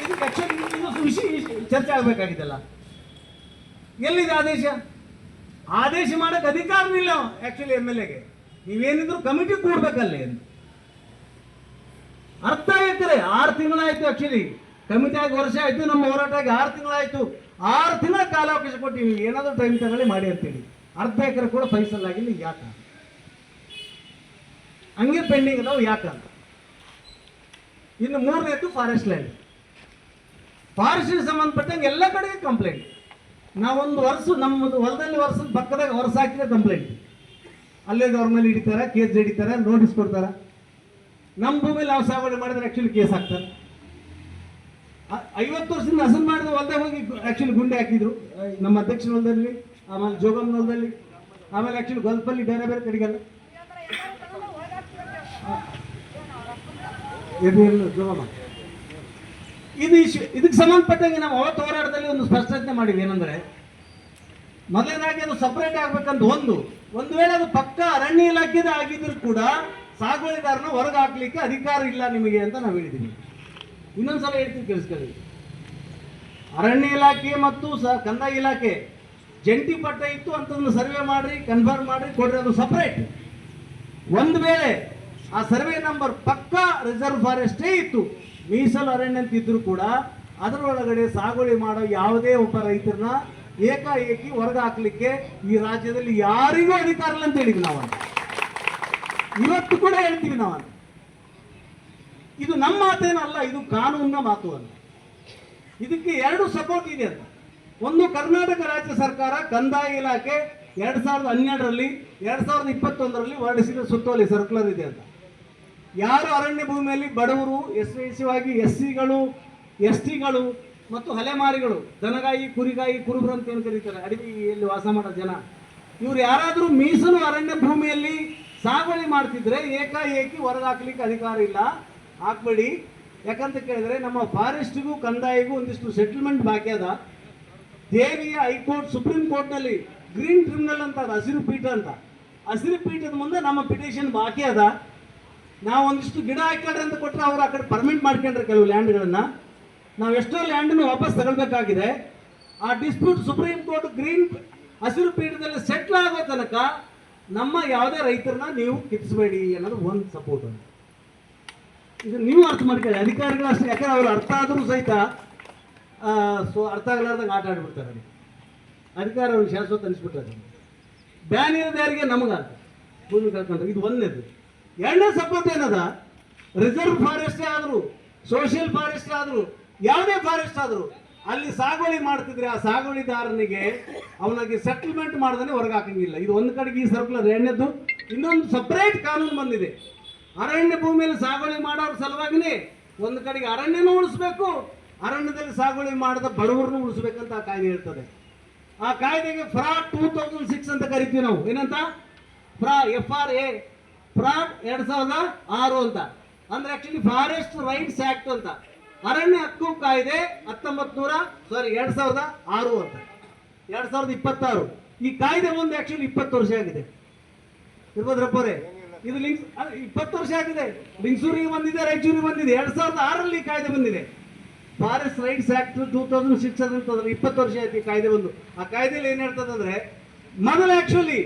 ಇದಕ್ಕೆ ಆ್ಯಕ್ಚುಲಿ ಇದು ವಿಷಯ ಚರ್ಚೆ ಆಗಬೇಕಾಗಿದ್ದಲ್ಲ. ಎಲ್ಲಿದೆ ಆದೇಶ? ಆದೇಶ ಮಾಡೋಕ್ಕೆ ಅಧಿಕಾರನಿಲ್ಲ ಆ್ಯಕ್ಚುಲಿ MLAಗೆ. ನೀವೇನಿದ್ರು ಕಮಿಟಿ ಕೂಡ್ಬೇಕಲ್ಲಿ ಅಂತ. ಅರ್ಧ ಎಕರೆ 6 ತಿಂಗಳಾಯಿತು. ಆ್ಯಕ್ಚುಲಿ ಕಮಿಟಿ ಆಗಿ ವರ್ಷ ಆಯಿತು, ನಮ್ಮ ಹೋರಾಟ ಆಗಿ 6 ತಿಂಗಳಾಯಿತು. 6 ತಿಂಗಳ ಕಾಲಾವಕಾಶ ಕೊಟ್ಟಿವಿ, ಏನಾದರೂ ಟೈಮ್ ತಗೊಳ್ಳಿ ಮಾಡಿ ಅಂತೇಳಿ. ಅರ್ಧ ಎಕರೆ ಕೂಡ ಫೈಸಲ್ ಆಗಿಲ್ಲ. ಯಾಕೆ ಹಂಗೆ ಪೆಂಡಿಂಗ್ ಅದಾವು? ಯಾಕಂತ. ಇನ್ನು 3ನೇದು ಫಾರೆಸ್ಟ್ ಲ್ಯಾಂಡ್. ಫಾರೆಸ್ಟ್ಗೆ ಸಂಬಂಧಪಟ್ಟಂಗೆ ಎಲ್ಲ ಕಡೆಗೆ ಕಂಪ್ಲೇಂಟ್. ನಾವೊಂದು ವರ್ಷ ನಮ್ಮದು ಹೊಲದಲ್ಲಿ ವರ್ಷದ ಪಕ್ಕದಾಗ ವರ್ಷ ಹಾಕಿದ್ರೆ ಕಂಪ್ಲೇಂಟ್. ಅಲ್ಲೇ ಅವ್ರ ಮೇಲೆ ಹಿಡಿತಾರೆ, ಕೇಸ್ ಹಿಡಿತಾರೆ, ನೋಟಿಸ್ ಕೊಡ್ತಾರೆ. ನಮ್ಮ ಭೂಮಿಲಿ ನಾವು ಸಾಗುವಳಿ ಮಾಡಿದ್ರೆ ಆ್ಯಕ್ಚುಲಿ ಕೇಸ್ ಹಾಕ್ತಾರೆ. 50 ವರ್ಷದಿಂದ ಹಸನ್ ಮಾಡಿದ ಹೊಲದಾಗ ಹೋಗಿ ಆ್ಯಕ್ಚುಲಿ ಗುಂಡೆ ಹಾಕಿದ್ರು. ನಮ್ಮ ಅಧ್ಯಕ್ಷರ ಹೊಲದಲ್ಲಿ, ಆಮೇಲೆ ಜೋಗಮ್ಮನ ಹೊಲದಲ್ಲಿ, ಆಮೇಲೆ ಆ್ಯಕ್ಚುಲಿ ಗಲ್ಫಲ್ಲಿ ಬೇರೆ ಬೇರೆ ಕಡೆಗೆಲ್ಲ ಜೋಗಮ್ಮ. ಇದು ಇದಕ್ಕೆ ಸಂಬಂಧಪಟ್ಟಂಗೆ ನಾವು ಅವತ್ತು ಹೋರಾಟದಲ್ಲಿ ಒಂದು ಸ್ಪಷ್ಟತೆ ಮಾಡಿವಿ. ಏನಂದರೆ, ಮೊದಲನೇದಾಗಿ ಅದು ಸಪ್ರೇಟ್ ಆಗ್ಬೇಕಂತ ಒಂದು ವೇಳೆ ಅದು ಪಕ್ಕ ಅರಣ್ಯ ಇಲಾಖೆದ ಆಗಿದ್ರು ಕೂಡ ಸಾಗುವಳಿದಾರನ ಹೊರಗೆ ಹಾಕ್ಲಿಕ್ಕೆ ಅಧಿಕಾರ ಇಲ್ಲ ನಿಮಗೆ ಅಂತ ನಾವು ಹೇಳಿದ್ದೀವಿ. ಇನ್ನೊಂದ್ಸಲ ಹೇಳ್ತೀವಿ, ಕೇಳಿಸ್ಕೊಳ್ಳಿ. ಅರಣ್ಯ ಇಲಾಖೆ ಮತ್ತು ಕಂದಾಯ ಇಲಾಖೆ ಜಂಟಿ ಪಟ್ಟ ಇತ್ತು ಅಂತದನ್ನು ಸರ್ವೆ ಮಾಡ್ರಿ, ಕನ್ಫರ್ಮ್ ಮಾಡ್ರಿ, ಕೊಡ್ರಿ, ಅದು ಸಪರೇಟ್. ಒಂದು ವೇಳೆ ಆ ಸರ್ವೆ ನಂಬರ್ ಪಕ್ಕಾ ರಿಸರ್ವ್ ಫಾರೆಸ್ಟೇ ಇತ್ತು, ಮೀಸಲು ಅರಣ್ಯ ಅಂತ ಇದ್ರು ಕೂಡ ಅದರೊಳಗಡೆ ಸಾಗುವಳಿ ಮಾಡೋ ಯಾವುದೇ ಒಬ್ಬ ರೈತರನ್ನ ಏಕಾಏಕಿ ಹೊರಗೆ ಹಾಕ್ಲಿಕ್ಕೆ ಈ ರಾಜ್ಯದಲ್ಲಿ ಯಾರಿಗೂ ಅಧಿಕಾರ ಇಲ್ಲ ಅಂತ ಹೇಳಿದ್ವಿ ನಾವು. ಇವತ್ತು ಕೂಡ ಹೇಳ್ತೀವಿ ನಾವು. ಇದು ನಮ್ಮ ಮಾತೇನಲ್ಲ, ಇದು ಕಾನೂನಿನ ಮಾತು ಅಲ್ಲ. ಇದಕ್ಕೆ ಎರಡು ಸಪೋರ್ಟ್ ಇದೆ ಅಂತ. ಒಂದು, ಕರ್ನಾಟಕ ರಾಜ್ಯ ಸರ್ಕಾರ ಕಂದಾಯ ಇಲಾಖೆ 2012ರಲ್ಲಿ 2021ರಲ್ಲಿ ಹೊರಡಿಸಿದ ಸುತ್ತೋಲೆ ಸರ್ಕ್ಯುಲರ್ ಇದೆ ಅಂತ. ಯಾರು ಅರಣ್ಯ ಭೂಮಿಯಲ್ಲಿ ಬಡವರು, ವಿಶೇಷವಾಗಿ SCಗಳು, STಗಳು ಮತ್ತು ಅಲೆಮಾರಿಗಳು, ದನಗಾಯಿ, ಕುರಿಗಾಯಿ, ಕುರುಬರು ಅಂತ ಏನು ಕರೀತಾರೆ, ಅಡವಿಯಲ್ಲಿ ವಾಸ ಮಾಡೋ ಜನ, ಇವ್ರು ಯಾರಾದರೂ ಮೀಸಲು ಅರಣ್ಯ ಭೂಮಿಯಲ್ಲಿ ಸಾಗುವಳಿ ಮಾಡ್ತಿದ್ರೆ ಏಕಾಏಕಿ ಹೊರಗೆ ಹಾಕ್ಲಿಕ್ಕೆ ಅಧಿಕಾರ ಇಲ್ಲ, ಹಾಕ್ಬೇಡಿ. ಯಾಕಂತ ಕೇಳಿದ್ರೆ ನಮ್ಮ ಫಾರೆಸ್ಟ್ಗೂ ಕಂದಾಯಿಗೂ ಒಂದಿಷ್ಟು ಸೆಟಲ್ಮೆಂಟ್ ಬಾಕಿ ಅದ. ದೆಹಲಿಯ ಹೈಕೋರ್ಟ್, ಸುಪ್ರೀಂ ಕೋರ್ಟ್ನಲ್ಲಿ ಗ್ರೀನ್ ಟ್ರಿಬ್ಯುನಲ್ ಅಂತ ಅದ, ಹಸಿರು ಪೀಠ ಅಂತ, ಹಸಿರು ಪೀಠದ ಮುಂದೆ ನಮ್ಮ ಪಿಟಿಷನ್ ಬಾಕಿ ಅದ. ನಾವು ಒಂದಿಷ್ಟು ಗಿಡ ಹಾಕೊಂಡ್ರೆ ಅಂತ ಕೊಟ್ಟರೆ ಅವ್ರು ಆ ಕಡೆ ಪರ್ಮಿಟ್ ಮಾಡ್ಕೊಂಡ್ರೆ ಕೆಲವು ಲ್ಯಾಂಡ್ಗಳನ್ನ, ನಾವು ಎಷ್ಟೋ ಲ್ಯಾಂಡನ್ನು ವಾಪಸ್ ತಗೊಳ್ಬೇಕಾಗಿದೆ. ಆ ಡಿಸ್ಪ್ಯೂಟ್ ಸುಪ್ರೀಂ ಕೋರ್ಟ್ ಗ್ರೀನ್ ಹಸಿರು ಪೀಠದಲ್ಲಿ ಸೆಟ್ಲ್ ಆಗೋ ತನಕ ನಮ್ಮ ಯಾವುದೇ ರೈತರನ್ನ ನೀವು ಕಿತ್ತಿಸಬೇಡಿ ಅನ್ನೋದು ಒಂದು ಸಪೋರ್ಟ್. ಇದು ನೀವು ಅರ್ಥ ಮಾಡ್ಕೊಳ್ಳಿ, ಅಧಿಕಾರಿಗಳು ಅಷ್ಟೇ. ಯಾಕಂದ್ರೆ ಅವ್ರು ಅರ್ಥ ಆದರೂ ಸಹಿತ ಅರ್ಥ ಆಗಲಾರ್ದಂಗೆ ಆಟ ಆಡ್ಬಿಡ್ತಾರೆ. ಅಧಿಕಾರ ಅವ್ರಿಗೆ ಶಾಶ್ವತ ಅನಿಸ್ಬಿಟ್ರೆ ಬ್ಯಾನ್ ಇರೋದು ಯಾರಿಗೆ? ನಮಗಾಗ ಭೂಮಿ ಕಳ್ಕೊಂಡ್ರೆ. ಇದು ಒಂದನೇದು. ಎರಡನೇ ಸಪೋರ್ಟ್ ಏನದ, ರಿಸರ್ವ್ ಫಾರೆಸ್ಟ್ ಆದರೂ, ಸೋಷಿಯಲ್ ಫಾರೆಸ್ಟ್ ಆದರೂ, ಯಾವುದೇ ಫಾರೆಸ್ಟ್ ಆದರೂ ಅಲ್ಲಿ ಸಾಗುವಳಿ ಮಾಡ್ತಿದ್ರೆ ಆ ಸಾಗುವಳಿದಾರನಿಗೆ ಅವನಿಗೆ ಸೆಟಲ್ಮೆಂಟ್ ಮಾಡ್ದೇ ಹೊರಗೆ ಹಾಕಂಗಿಲ್ಲ. ಇದು ಒಂದು ಕಡೆಗೆ ಈ ಸರ್ಕ್ಯುಲರ್. ಎರಡನೇದು, ಇನ್ನೊಂದು ಸಪರೇಟ್ ಕಾನೂನು ಬಂದಿದೆ. ಅರಣ್ಯ ಭೂಮಿಯಲ್ಲಿ ಸಾಗುವಳಿ ಮಾಡೋರ ಸಲುವಾಗಿನೇ ಒಂದು ಕಡೆಗೆ ಅರಣ್ಯನೂ ಉಳಿಸ್ಬೇಕು, ಅರಣ್ಯದಲ್ಲಿ ಸಾಗುವಳಿ ಮಾಡಿದ ಬಡವರನ್ನು ಉಳಿಸ್ಬೇಕಂತ ಆ ಕಾಯ್ದೆ ಹೇಳ್ತದೆ. ಆ ಕಾಯ್ದೆಗೆ ಫ್ರಾಡ್ 2006 ಅಂತ ಕರಿತೀವಿ ನಾವು. ಏನಂತ? FRA, ಫ್ರಾಡ್ 2006 ಅಂತ. ಅಂದ್ರೆ ಆಕ್ಚುಲಿ ಫಾರೆಸ್ಟ್ ರೈಟ್ಸ್ ಆಕ್ಟ್ ಅಂತ. ಅರಣ್ಯ ಹಕ್ಕು ಕಾಯ್ದೆ 2006 ಅಂತ, 2026. ಈ ಕಾಯ್ದೆ ಒಂದು ಆಕ್ಚುಲಿ 20 ವರ್ಷ ಆಗಿದೆ. ಇರ್ಬೋದ್ರಪ್ಪರೇ, ಇದು 20 ವರ್ಷ ಆಗಿದೆ. ಲಿಂಗಸೂರಿಗೆ ಬಂದಿದೆ, ರಾಯಚೂರಿಗೆ ಬಂದಿದೆ. 2006ರಲ್ಲಿ ಈ ಕಾಯ್ದೆ ಬಂದಿದೆ. ಫಾರೆಸ್ಟ್ ರೈಟ್ಸ್ ಆಕ್ಟ್ 2006 ಅಂತಂದ್ರೆ 20 ವರ್ಷ ಆಯ್ತು ಈ ಕಾಯ್ದೆ ಬಂದು. ಆ ಕಾಯ್ದೆಯಲ್ಲಿ ಏನ್ ಹೇಳ್ತದಂದ್ರೆ, ಮೊದಲು ಆಕ್ಚುಲಿ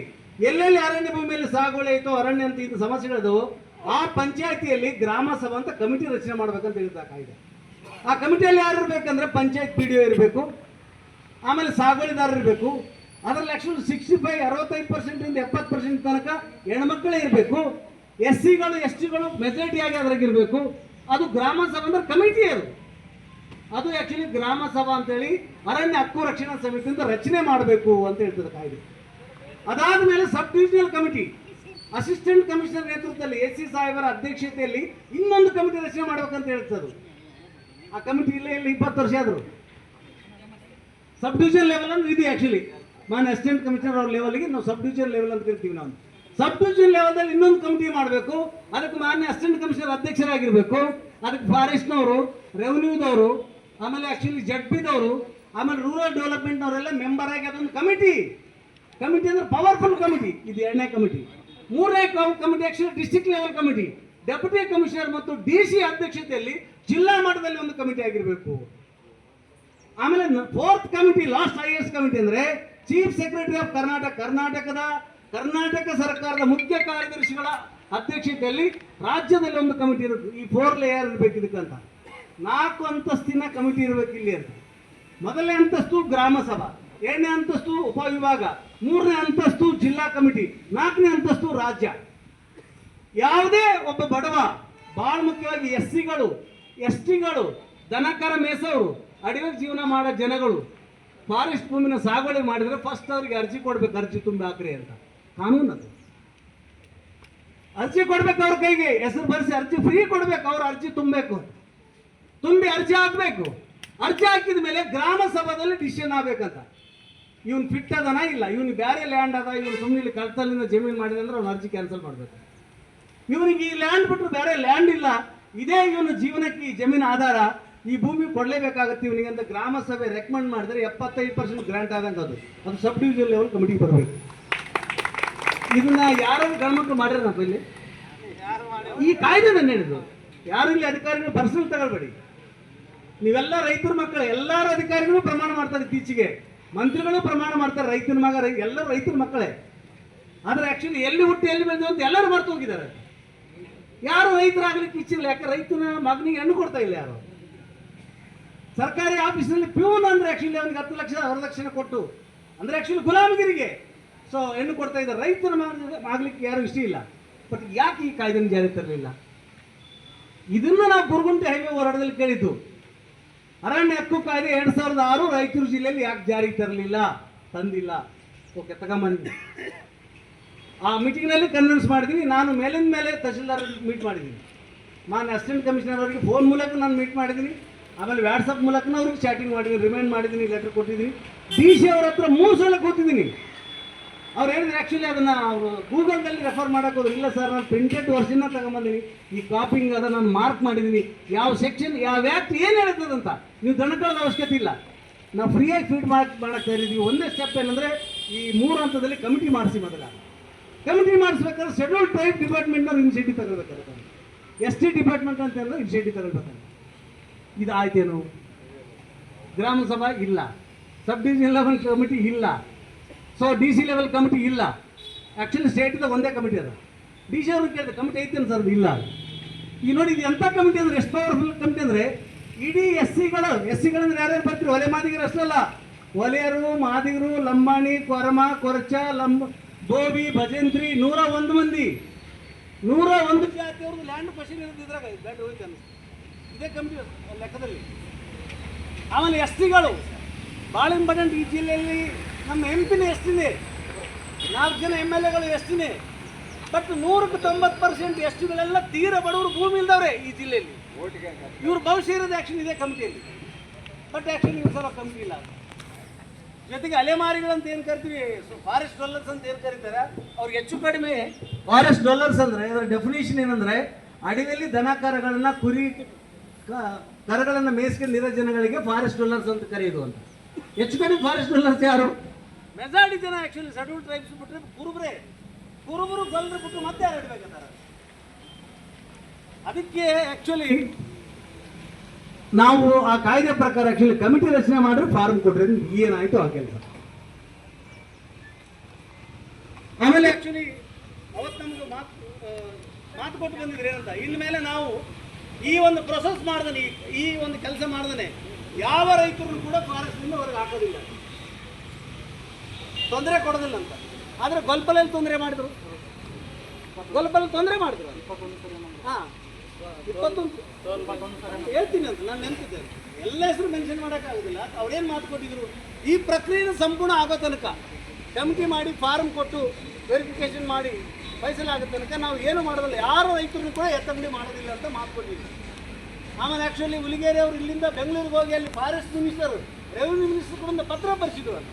ಎಲ್ಲೆಲ್ಲಿ ಅರಣ್ಯ ಭೂಮಿಯಲ್ಲಿ ಸಾಗುವಳಿ ಆಯಿತು, ಅರಣ್ಯ ಅಂತ ಇದು ಸಮಸ್ಯೆಗಳಿದವು, ಆ ಪಂಚಾಯತಿಯಲ್ಲಿ ಗ್ರಾಮ ಸಭಾ ಅಂತ ಕಮಿಟಿ ರಚನೆ ಮಾಡ್ಬೇಕಂತ ಹೇಳ್ತಾ ಕಾಯ್ದೆ. ಆ ಕಮಿಟಿಯಲ್ಲಿ ಯಾರು ಇರ್ಬೇಕಂದ್ರೆ ಪಂಚಾಯತ್ PDO ಇರಬೇಕು, ಆಮೇಲೆ ಸಾಗುವಳಿದಾರರು ಇರಬೇಕು. ಅದರಲ್ಲಿ ಆಕ್ಚುಲಿ 65% 70% ತನಕ ಹೆಣ್ಮಕ್ಳೇ ಇರಬೇಕು. SCಗಳು STಗಳು ಮೆಜಾರಿಟಿ ಆಗಿ ಅದ್ರಾಗಿರ್ಬೇಕು. ಅದು ಗ್ರಾಮ ಸಭಾ ಅಂದ್ರೆ ಕಮಿಟಿ. ಅದು ಆಕ್ಚುಲಿ ಗ್ರಾಮ ಸಭಾ ಅಂತೇಳಿ ಅರಣ್ಯ ಹಕ್ಕು ರಕ್ಷಣಾ ಸಮಿತಿಯಿಂದ ರಚನೆ ಮಾಡಬೇಕು ಅಂತ ಹೇಳ್ತದೆ ಕಾಯ್ದೆ. ಅದಾದ ಮೇಲೆ ಸಬ್ ಡಿವಿಷನಲ್ ಕಮಿಟಿ, ಅಸಿಸ್ಟೆಂಟ್ ಕಮಿಷನರ್ ನೇತೃತ್ವದಲ್ಲಿ AC ಸಾಹೇಬರ ಅಧ್ಯಕ್ಷತೆಯಲ್ಲಿ ಇನ್ನೊಂದು ಕಮಿಟಿ ರಚನೆ ಮಾಡ್ಬೇಕಂತ ಹೇಳ್ತದೆ. ಆ ಕಮಿಟಿ ಇಲ್ಲಿ 20 ವರ್ಷ ಆದ್ರು. ಸಬ್ ಡಿವಿಷನ್ ಲೆವೆಲ್ ಅಂದ್ರೆ ಇದು ಆಕ್ಚುಲಿ ಮಾನ್ಯ ಅಸಿಸ್ಟೆಂಟ್ ಕಮಿಷನರ್ ಅವ್ರ ಲೆವೆಲ್ಗೆ ನಾವು ಸಬ್ ಡಿವಿಷನ್ ಲೆವೆಲ್ ಅಂತ ಕರಿತೀವಿ. ನಾವು ಸಬ್ ಡಿವಿಷನ್ ಲೆವೆಲ್ದಲ್ಲಿ ಇನ್ನೊಂದು ಕಮಿಟಿ ಮಾಡಬೇಕು. ಅದಕ್ಕೆ ಮಾನ್ಯ ಅಸಿಸ್ಟೆಂಟ್ ಕಮಿಷನರ್ ಅಧ್ಯಕ್ಷರಾಗಿರ್ಬೇಕು. ಅದಕ್ಕೆ ಫಾರೆಸ್ಟ್ನವರು, ರೆವಿನ್ಯೂದವರು, ಆಮೇಲೆ ಆಕ್ಚುಲಿ ZP-ದವರು, ಆಮೇಲೆ ರೂರಲ್ ಡೆವಲಪ್ಮೆಂಟ್ನವರೆಲ್ಲ ಮೆಂಬರ್ ಆಗಿ ಅದೊಂದು ಕಮಿಟಿ ಅಂದ್ರೆ ಪವರ್ಫುಲ್ ಕಮಿಟಿ. ಇದು ಎರಡನೇ ಕಮಿಟಿ. ಮೂರನೇ committee actually district level committee, deputy commissioner ಮತ್ತು DC ಅಧ್ಯಕ್ಷತೆಯಲ್ಲಿ ಜಿಲ್ಲಾ ಮಟ್ಟದಲ್ಲಿ ಒಂದು ಕಮಿಟಿ ಆಗಿರಬೇಕು. ಆಮೇಲೆ 4th committee, last highest committee ಅಂದ್ರೆ ಚೀಫ್ ಸೆಕ್ರೆಟರಿ ಆಫ್ ಕರ್ನಾಟಕ ಸರ್ಕಾರದ ಮುಖ್ಯ ಕಾರ್ಯದರ್ಶಿಗಳ ಅಧ್ಯಕ್ಷತೆಯಲ್ಲಿ ರಾಜ್ಯದಲ್ಲಿ ಒಂದು ಕಮಿಟಿ ಇರುತ್ತೆ. ಈ 4 ಲೇಯರ್ ಇರಬೇಕು ಇದಕ್ಕಂತ. 4 ಅಂತಸ್ತಿನ ಕಮಿಟಿ ಇರಬೇಕು ಇಲ್ಲಿ ಅಂತ. ಮೊದಲನೇ ಅಂತಸ್ತು ಗ್ರಾಮ ಸಭಾ, 2ನೇ ಅಂತಸ್ತು ಉಪವಿಭಾಗ, 3ನೇ ಅಂತಸ್ತು ಜಿಲ್ಲಾ ಕಮಿಟಿ, 4ನೇ ಅಂತಸ್ತು ರಾಜ್ಯ. ಯಾವುದೇ ಒಬ್ಬ ಬಡವ, ಬಹಳ ಮುಖ್ಯವಾಗಿ SCಗಳು STಗಳು, ದನಕರ ಮೇಸವರು, ಅಡವಿಯಲ್ಲಿ ಜೀವನ ಮಾಡೋ ಜನಗಳು ಫಾರೆಸ್ಟ್ ಭೂಮಿನ ಸಾಗುವಳಿ ಮಾಡಿದ್ರೆ ಫಸ್ಟ್ ಅವ್ರಿಗೆ ಅರ್ಜಿ ಕೊಡ್ಬೇಕು, ಅರ್ಜಿ ತುಂಬಿ ಹಾಕ್ರಿ ಅಂತ ಕಾನೂನು. ಅದು ಅರ್ಜಿ ಕೊಡ್ಬೇಕು, ಅವ್ರ ಕೈಗೆ ಹೆಸರು ಬರೆಸಿ ಅರ್ಜಿ ಫ್ರೀ ಕೊಡ್ಬೇಕು. ಅವ್ರ ಅರ್ಜಿ ತುಂಬಬೇಕು, ತುಂಬಿ ಅರ್ಜಿ ಹಾಕ್ಬೇಕು. ಅರ್ಜಿ ಹಾಕಿದ ಮೇಲೆ ಗ್ರಾಮ ಸಭಾದಲ್ಲಿ ಡಿಸಿಷನ್ ಆಗ್ಬೇಕಂತ. ಇವನು ಫಿಟ್ ಅದನ ಇಲ್ಲ, ಇವನು ಬೇರೆ ಲ್ಯಾಂಡ್ ಅದ, ಇವನು ಸುಮ್ಮನೆ ಇಲ್ಲಿ ಕಳ್ತಲಿಂದ ಜಮೀನು ಮಾಡಿದೆ ಅಂದ್ರೆ ಅವ್ನ ಅರ್ಜಿ ಕ್ಯಾನ್ಸಲ್ ಮಾಡಬೇಕು. ಇವನಿಗೆ ಈ ಲ್ಯಾಂಡ್ ಬಿಟ್ಟರು ಬೇರೆ ಲ್ಯಾಂಡ್ ಇಲ್ಲ, ಇದೇ ಇವನು ಜೀವನಕ್ಕೆ ಈ ಜಮೀನು ಆಧಾರ, ಈ ಭೂಮಿ ಕೊಡಲೇಬೇಕಾಗತ್ತೆ ಇವನಿಗೆ ಅಂತ ಗ್ರಾಮ ಸಭೆ ರೆಕಮೆಂಡ್ ಮಾಡಿದ್ರೆ 75% ಗ್ರಾಂಟ್ ಆದಂಗೆ ಅದು ಸಬ್ ಡಿವಿಷನ್ ಲೆವೆಲ್ ಕಮಿಟಿಗೆ ಬರಬೇಕು. ಇದನ್ನ ಯಾರು ಗಣಮಂಟ್ರು ಮಾಡಿರಪ್ಪ ಇಲ್ಲಿ? ಈ ಕಾಯ್ದೆ ನಾನು ಹೇಳಿದ್ದು, ಯಾರು ಇಲ್ಲಿ ಅಧಿಕಾರಿಗಳು ಪರ್ಸನಲ್ ತಗೊಳ್ಬೇಡಿ. ನೀವೆಲ್ಲ ರೈತರ ಮಕ್ಕಳು, ಎಲ್ಲರೂ ಅಧಿಕಾರಿಗಳು ಪ್ರಮಾಣ ಮಾಡ್ತಾರೆ. ಇತ್ತೀಚೆಗೆ ಮಂತ್ರಿಗಳು ಪ್ರಮಾಣ ಮಾಡ್ತಾರೆ, ರೈತನ ಮಗ ಎಲ್ಲರೂ ರೈತರ ಮಕ್ಕಳೇ. ಆದರೆ ಆಕ್ಚುಲಿ ಎಲ್ಲಿ ಹುಟ್ಟಿ ಎಲ್ಲಿ ಬೆಳೆದು ಅಂತ ಎಲ್ಲರೂ ಮರ್ತು ಹೋಗಿದ್ದಾರೆ. ಯಾರು ರೈತರಾಗ್ಲಿಕ್ಕೆ ಇಚ್ಛಿಲ್ಲ, ಯಾಕೆ ರೈತನ ಮಗನಿಗೆ ಹೆಣ್ಣು ಕೊಡ್ತಾ ಇಲ್ಲ ಯಾರು. ಸರ್ಕಾರಿ ಆಫೀಸ್ನಲ್ಲಿ ಪ್ಯೂನ್ ಅಂದ್ರೆ ಆಕ್ಚುಲಿ ಅವನಿಗೆ 10 ಲಕ್ಷ 10 ಲಕ್ಷ ಕೊಟ್ಟು ಅಂದ್ರೆ ಆಕ್ಚುಲಿ ಗುಲಾಮಗಿರಿಗೆ ಸೊ ಹೆಣ್ಣು ಕೊಡ್ತಾ ಇದ್ದಾರೆ. ರೈತನ ಆಗ್ಲಿಕ್ಕೆ ಯಾರು ಇಷ್ಟ ಇಲ್ಲ. ಬಟ್ ಯಾಕೆ ಈ ಕಾಯ್ದೆನ ಜಾರಿ ತರಲಿಲ್ಲ? ಇದನ್ನ ನಾವು ಕುರುಗುಂಟೆ ಹೈವೇ ಹೋರಾಟದಲ್ಲಿ ಕೇಳಿದ್ದು. ಅರಣ್ಯ ಹಕ್ಕು ಕಾಯ್ದೆ 2006 ರಾಯಚೂರು ಜಿಲ್ಲೆಯಲ್ಲಿ ಯಾಕೆ ಜಾರಿ ತರಲಿಲ್ಲ, ತಂದಿಲ್ಲ. ಓಕೆ, ತಗೊಂಬಂದಿ. ಆ ಮೀಟಿಂಗ್ನಲ್ಲಿ ಕನ್ವಿನ್ಸ್ ಮಾಡಿದ್ದೀನಿ. ನಾನು ಮೇಲಿಂದ ಮೇಲೆ ತಹಶೀಲ್ದಾರ್ ಮೀಟ್ ಮಾಡಿದ್ದೀನಿ. ನಾನು ಅಸಿಸ್ಟೆಂಟ್ ಕಮಿಷನರ್ ಅವರಿಗೆ ಫೋನ್ ಮೂಲಕ ನಾನು ಮೀಟ್ ಮಾಡಿದ್ದೀನಿ. ಆಮೇಲೆ ವಾಟ್ಸಪ್ ಮೂಲಕನೂ ಅವ್ರಿಗೆ ಚಾಟಿಂಗ್ ಮಾಡಿದ್ದೀನಿ, ರಿಮೈಂಡ್ ಮಾಡಿದ್ದೀನಿ, ಲೆಟರ್ ಕೊಟ್ಟಿದ್ದೀನಿ. DC ಅವ್ರ ಹತ್ರ 3 ಸಲ ಕೂತಿದ್ದೀನಿ. ಅವ್ರು ಹೇಳಿದ್ರೆ ಆ್ಯಕ್ಚುಲಿ ಅದನ್ನು ಅವರು ಗೂಗಲ್ನಲ್ಲಿ ರೆಫರ್ ಮಾಡೋಕೆ ಹೋದ್ರು. ಇಲ್ಲ ಸರ್, ನಾನು ಪ್ರಿಂಟೆಡ್ ವರ್ಷನ ತಗೊಂಬಂದಿನಿ, ಈ ಕಾಪಿಂಗ್ ಅದ ನಾನು ಮಾರ್ಕ್ ಮಾಡಿದ್ದೀನಿ, ಯಾವ ಸೆಕ್ಷನ್ ಯಾವ ಆ್ಯಕ್ಟ್ ಏನು ಹೇಳ್ತದಂತ. ನೀವು ದಣಕೊಳ್ಳೋದು ಅವಶ್ಯಕತೆ ಇಲ್ಲ, ನಾವು ಫ್ರೀಯಾಗಿ ಫೀಡ್ ಮಾಡೋಕ್ಕೆ ತಯಾರಿದ್ದೀವಿ. ಒಂದೇ ಸ್ಟೆಪ್ ಏನಂದರೆ ಈ 3 ಹಂತದಲ್ಲಿ ಕಮಿಟಿ ಮಾಡಿಸಿ. ಮೊದಲ ಕಮಿಟಿ ಮಾಡಿಸ್ಬೇಕಾದ್ರೆ ಶೆಡ್ಯೂಲ್ ಟ್ರೈಬ್ ಡಿಪಾರ್ಟ್ಮೆಂಟ್ನವ್ರು ಇನಿಷಿಯೇಟಿವ್ ತಗೊಳ್ಬೇಕಾಗುತ್ತೆ. ST ಡಿಪಾರ್ಟ್ಮೆಂಟ್ ಅಂತ ಹೇಳಿದ್ರೆ ಇನಿಷಿಯೇಟಿವ್ ತಗೊಳ್ಬೇಕಾಗುತ್ತೆ. ಇದು ಆಯ್ತೇನು? ಗ್ರಾಮ ಸಭಾ ಇಲ್ಲ, ಸಬ್ ಡಿವಿಷನ್ ಲೆವೆಲ್ ಕಮಿಟಿ ಇಲ್ಲ, ಸೊ DC ಲೆವೆಲ್ ಕಮಿಟಿ ಇಲ್ಲ. ಆ್ಯಕ್ಚುಲಿ ಸ್ಟೇಟಿಂದ ಒಂದೇ ಕಮಿಟಿ ಅದ. DC ಅವ್ರಿಗೆ ಕೇಳಿದೆ ಕಮಿಟಿ ಐತೇನು ಸರ್? ಇಲ್ಲ. ಈಗ ನೋಡಿ, ಇದು ಎಂಥ ಕಮಿಟಿ ಅಂದರೆ, ಎಷ್ಟು ಪವರ್ಫುಲ್ ಕಮಿಟಿ ಅಂದರೆ, ಇಡೀ ಎಸ್ಸಿಗಳಂದ್ರೆ ಯಾರ್ಯಾರು ಬರ್ತೀರಿ? ಒಲೆ ಮಾದಿಗರು ಅಷ್ಟಲ್ಲ, ಒಲೆಯರು, ಮಾದಿಗರು, ಲಂಬಾಣಿ, ಕೊರಮ, ಕೊರಚ, ಧೋಬಿ, ಭಜಂತ್ರಿ, 101 ಮಂದಿ, 101 ಜಾತಿಯವ್ರದ್ದು ಲ್ಯಾಂಡ್ ಕ್ವಶನ್ ಇರೋದಿದ್ರಾಗ ಗಡ್ಡ ಹೋಯ್ತು ಅನ್ನಿಸ್ತು. ಇದೇ ಕಮಿಟಿ ಲೆಕ್ಕದಲ್ಲಿ. ಆಮೇಲೆ STಗಳು ಭಾಳ ಇಂಪಾರ್ಟೆಂಟ್. ಈ ಜಿಲ್ಲೆಯಲ್ಲಿ ನಮ್ಮ MP ಎಷ್ಟಿದೆ, 4 ಜನ MLAಗಳು ಎಷ್ಟಿದೆ. ಬಟ್ 100ಕ್ಕೆ 90% STಗಳೆಲ್ಲ ತೀರ ಬಡವರು, ಭೂಮಿ ಇಲ್ದವ್ರೆ ಈ ಜಿಲ್ಲೆಯಲ್ಲಿ. ಇವ್ರ ಭವಿಷ್ಯ ಇರೋದು ಆ್ಯಕ್ಚುಲಿ ಇದೇ ಕಮಿಟಿಯಲ್ಲಿ. ಬಟ್ ಆ್ಯಕ್ಚುಲಿ ಇವ್ರ ಸಲ ಕಮಿಟಿ ಇಲ್ಲ. ಜೊತೆಗೆ ಅಲೆಮಾರಿಗಳಂತ ಏನು ಕರಿತೀವಿ, ಫಾರೆಸ್ಟ್ ಡಾಲರ್ಸ್ ಅಂತ ಏನು ಕರೀತಾರೆ, ಅವ್ರಿಗೆ ಹೆಚ್ಚು ಕಡಿಮೆ ಫಾರೆಸ್ಟ್ ಡಾಲರ್ಸ್ ಅಂದರೆ ಅದರ ಡೆಫಿನೇಷನ್ ಏನಂದರೆ, ಅಡವಿಯಲ್ಲಿ ದನ ಕರಗಳನ್ನ, ಕುರಿ ಕರಗಳನ್ನು ಮೇಯಿಸ್ಕೊಂಡಿರೋ ಜನಗಳಿಗೆ ಫಾರೆಸ್ಟ್ ಡಾಲರ್ಸ್ ಅಂತ ಕರೆಯೋದು ಅಂತ. ಹೆಚ್ಚು ಕಡಿಮೆ ಫಾರೆಸ್ಟ್ ಡಾಲರ್ಸ್ ಯಾರು? ಮೆಜಾರಿಟಿ ಜನ ಆ್ಯಕ್ಚುಲಿ ಶೆಡ್ಯೂಲ್ ಟ್ರೈಬ್ಸ್ ಬಿಟ್ಟರೆ ಕುರುಬರು ಗೊಲ್ಲರು ಬಿಟ್ಟು ಮತ್ತೆ ಯಾರು ಇಡಬೇಕಾರೆ. ಅದಕ್ಕೆ ಆ್ಯಕ್ಚುಲಿ ನಾವು ಆ ಕಾಯ್ದೆ ಪ್ರಕಾರ ಆ್ಯಕ್ಚುಲಿ ಕಮಿಟಿ ರಚನೆ ಮಾಡಿದ್ರೆ ಫಾರ್ಮ್ ಕೊಟ್ರೆ ಏನಾಯಿತು ಆ ಕೆಲಸ. ಆಮೇಲೆ ಆ್ಯಕ್ಚುಲಿ ಅವತ್ತು ನಮಗೆ ಮಾತು ಕೊಟ್ಟು ಬಂದಿದ್ರೆ ಏನಂತ, ಇನ್ಮೇಲೆ ನಾವು ಈ ಒಂದು ಪ್ರೊಸೆಸ್ ಮಾಡ್ದೇ, ಈ ಒಂದು ಕೆಲಸ ಮಾಡ್ದೇ ಯಾವ ರೈತರು ಕೂಡ ಫಾರೆಸ್ಟ್ನಿಂದ ಹೊರಗೆ ಹಾಕೋದಿಲ್ಲ, ತೊಂದರೆ ಕೊಡೋದಿಲ್ಲ ಅಂತ. ಆದರೆ ಗೊಲ್ಪಲಲ್ಲಿ ತೊಂದರೆ ಮಾಡಿದ್ರು, ಹಾಂ 21 ಹೇಳ್ತೀನಿ ಅಂತ ನಾನು ನೆನಪಿದ್ದೇನೆ. ಎಲ್ಲ ಹೆಸರು ಮೆನ್ಷನ್ ಮಾಡೋಕ್ಕಾಗೋದಿಲ್ಲ. ಅವ್ರೇನು ಮಾತು ಕೊಟ್ಟಿದ್ರು, ಈ ಪ್ರಕ್ರಿಯೆ ಸಂಪೂರ್ಣ ಆಗೋ ತನಕ ಕಮಿಟಿ ಮಾಡಿ ಫಾರ್ಮ್ ಕೊಟ್ಟು ವೆರಿಫಿಕೇಶನ್ ಮಾಡಿ ಫೈಸಲ್ ಆಗೋ ತನಕ ನಾವು ಏನು ಮಾಡೋದಿಲ್ಲ, ಯಾರು ರೈತರನ್ನು ಕೂಡ ಎತ್ತಂಗಡಿ ಮಾಡೋದಿಲ್ಲ ಅಂತ ಮಾತು ಕೊಟ್ಟಿದ್ರು. ಆಮೇಲೆ ಆ್ಯಕ್ಚುಲಿ ಹುಲಿಗೇರಿ ಅವರು ಇಲ್ಲಿಂದ ಬೆಂಗಳೂರಿಗೆ ಹೋಗಿ ಅಲ್ಲಿ ಫಾರೆಸ್ಟ್ ಮಿನಿಸ್ಟರ್, ರೆವಿನ್ಯೂ ಮಿನಿಸ್ಟರ್ ಕೂಡ ಪತ್ರ ಬರೆಸಿದ್ರು. ಅಂತ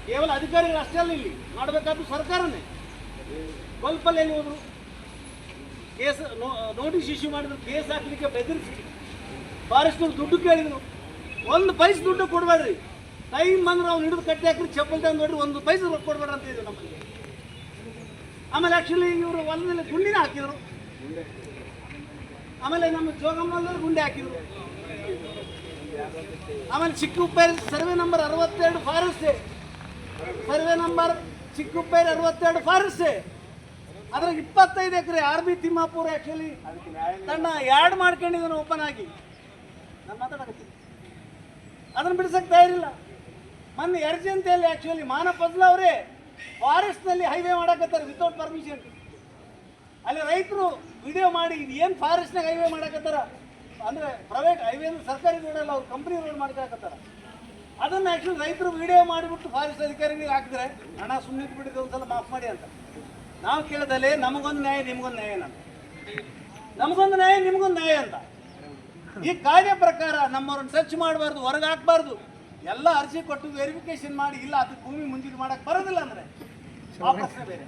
ಕೇವಲ ಅಧಿಕಾರಿಗಳು ಅಷ್ಟೇ ಅಲ್ಲ, ಇಲ್ಲಿ ಮಾಡಬೇಕಾದ್ದು ಸರ್ಕಾರನೇ. ಗೊಲ್ಪಲ್ಲಿ ಹೋದರು, ಕೇಸ್ ನೋಟಿಸ್ ಇಶ್ಯೂ ಮಾಡಿದ್ರು, ಕೇಸ್ ಹಾಕಲಿಕ್ಕೆ ಬೆದರಿಸಿ ಫಾರೆಸ್ಟ್ನವ್ರು ದುಡ್ಡು ಕೇಳಿದ್ರು. 1 ಪೈಸೆ ದುಡ್ಡು ಕೊಡಬೇಡ್ರಿ, ಟೈಮ್ ಬಂದ್ರೆ ಅವ್ನು ಹಿಡಿದು ಕಟ್ಟಿ ಹಾಕಿರಿ, ಚಪ್ಪಲ್ ತಂದು ನೋಡ್ರಿ, 1 ಪೈಸೆ ರೊಕ್ಕ ಕೊಡಬೇಡ ಅಂತ ಇದ್ರು ನಮ್ಮಲ್ಲಿ. ಆಮೇಲೆ ಆ್ಯಕ್ಚುಲಿ ಇವರು ಹೊಲದಲ್ಲಿ ಗುಂಡಿನ ಹಾಕಿದರು. ಆಮೇಲೆ ನಮ್ಮ ಜೋಗಮ್ಮಲ್ಲಿ ಗುಂಡಿ ಹಾಕಿದ್ರು. ಆಮೇಲೆ ಚಿಕ್ಕುಪ್ಪೇರಿ ಸರ್ವೆ ನಂಬರ್ 62 ಫಾರೆಸ್ಟೇ, ಸರ್ವೆ ನಂಬರ್ ಚಿಕ್ಕುಪ್ಪೇರಿ 62 ಫಾರೆಸ್ಟೇ. ಅದ್ರಾಗ 25 ಎಕರೆ RB ತಿಮ್ಮಾಪುರ ಆ್ಯಕ್ಚುಲಿ ತನ್ನ ಯಾರ್ಡ್ ಮಾಡ್ಕೊಂಡಿದ್ದಾನೆ ಓಪನ್ ಆಗಿ. ನಾನು ಮಾತಾಡಕತ್ತೀನಿ, ಅದನ್ನು ಬಿಡಿಸಕ್ಕೆ ತಯಾರಿಲ್ಲ. ಮೊನ್ನೆ ಎರ್ಜಂತಿಯಲ್ಲಿ ಆ್ಯಕ್ಚುಲಿ ಮಾನಪದ್ಲ ಅವರೇ ಫಾರೆಸ್ಟ್ನಲ್ಲಿ ಹೈವೇ ಮಾಡಕತ್ತಾರೆ ವಿತೌಟ್ ಪರ್ಮಿಷನ್. ಅಲ್ಲಿ ರೈತರು ವಿಡಿಯೋ ಮಾಡಿ ಇದು ಏನು ಫಾರೆಸ್ಟ್ನಾಗ ಹೈವೇ ಮಾಡಕತ್ತಾರ ಅಂದರೆ, ಪ್ರೈವೇಟ್ ಹೈವೇ ಅಂದ್ರೆ ಸರ್ಕಾರಿ ರೋಡಲ್ಲ, ಅವ್ರು ಕಂಪ್ನಿ ರೋಡ್ ಮಾಡ್ಕೊಳಕತ್ತಾರ. ಅದನ್ನು ಆ್ಯಕ್ಚುಲಿ ರೈತರು ವಿಡಿಯೋ ಮಾಡಿಬಿಟ್ಟು ಫಾರೆಸ್ಟ್ ಅಧಿಕಾರಿಗಳಿಗೆ ಹಾಕಿದ್ರೆ, ಹಣ ಸುಮ್ಮನೆ ಬಿಟ್ಟಿದ್ದು ಒಂದ್ಸಲ ಮಾಫ್ ಮಾಡಿ ಅಂತ. ನಾವು ಕೇಳಿದಲ್ಲಿ ನಮಗೊಂದು ನ್ಯಾಯ ನಿಮಗೊಂದು ನ್ಯಾಯ ಅಂತ, ನಮಗೊಂದು ನ್ಯಾಯ ನಿಮಗೊಂದು ನ್ಯಾಯ ಅಂತ. ಈ ಕಾಯ್ದೆ ಪ್ರಕಾರ ನಮ್ಮವ್ರನ್ನ ಸರ್ಚ್ ಮಾಡಬಾರ್ದು, ಹೊರಗೆ ಹಾಕಬಾರ್ದು. ಎಲ್ಲ ಅರ್ಜಿ ಕೊಟ್ಟು ವೆರಿಫಿಕೇಶನ್ ಮಾಡಿ, ಇಲ್ಲ ಅದು ಭೂಮಿ ಮುಂಜಿಗೆ ಮಾಡಕ್ಕೆ ಬರೋದಿಲ್ಲ ಅಂದರೆ ವಾಪಸ್ಸೇ ಬೇರೆ.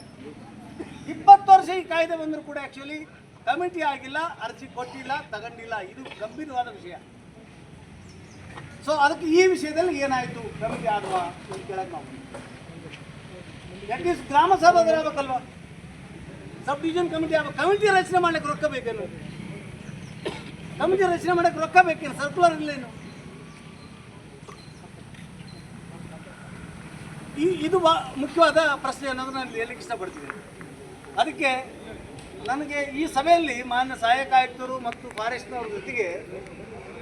20 ವರ್ಷ ಈ ಕಾಯ್ದೆ ಬಂದರೂ ಕೂಡ ಆ್ಯಕ್ಚುಲಿ ಕಮಿಟಿ ಆಗಿಲ್ಲ, ಅರ್ಜಿ ಕೊಟ್ಟಿಲ್ಲ, ತಗೊಂಡಿಲ್ಲ. ಇದು ಗಂಭೀರವಾದ ವಿಷಯ. ಸೊ ಅದಕ್ಕೆ ಈ ವಿಷಯದಲ್ಲಿ ಏನಾಯಿತು, ಕಮಿಟಿ ಆದ್ವಾ ಅಂತ ಕೇಳಕ್ಕೆ ನಾವು ಅಟ್ಲೀಸ್ಟ್ ಗ್ರಾಮ ಸಭಾದಲ್ಲಿ ಆಗಬೇಕಲ್ವ. ಸಬ್ ಡಿವಿಷನ್ ಕಮಿಟಿ ಕಮಿಟಿ ರಚನೆ ಮಾಡ್ಲಿಕ್ಕೆ ರೊಕ್ಕ ಬೇಕೇನು? ಕಮಿಟಿ ರಚನೆ ಮಾಡಕ್ಕೆ ರೊಕ್ಕ ಬೇಕೇನು? ಸರ್ಕ್ಯುಲರ್ ಇಲ್ಲೇನು? ಇದು ಮುಖ್ಯವಾದ ಪ್ರಶ್ನೆ ಅನ್ನೋದು ನಾನು ಹೇಳಲಿಕ್ಕೆ ಇಷ್ಟಪಡ್ತೀನಿ. ಅದಕ್ಕೆ ನನಗೆ ಈ ಸಭೆಯಲ್ಲಿ ಮಾನ್ಯ ಸಹಾಯಕ ಆಯುಕ್ತರು ಮತ್ತು ಫಾರೆಸ್ಟ್ನವ್ರ ಜೊತೆಗೆ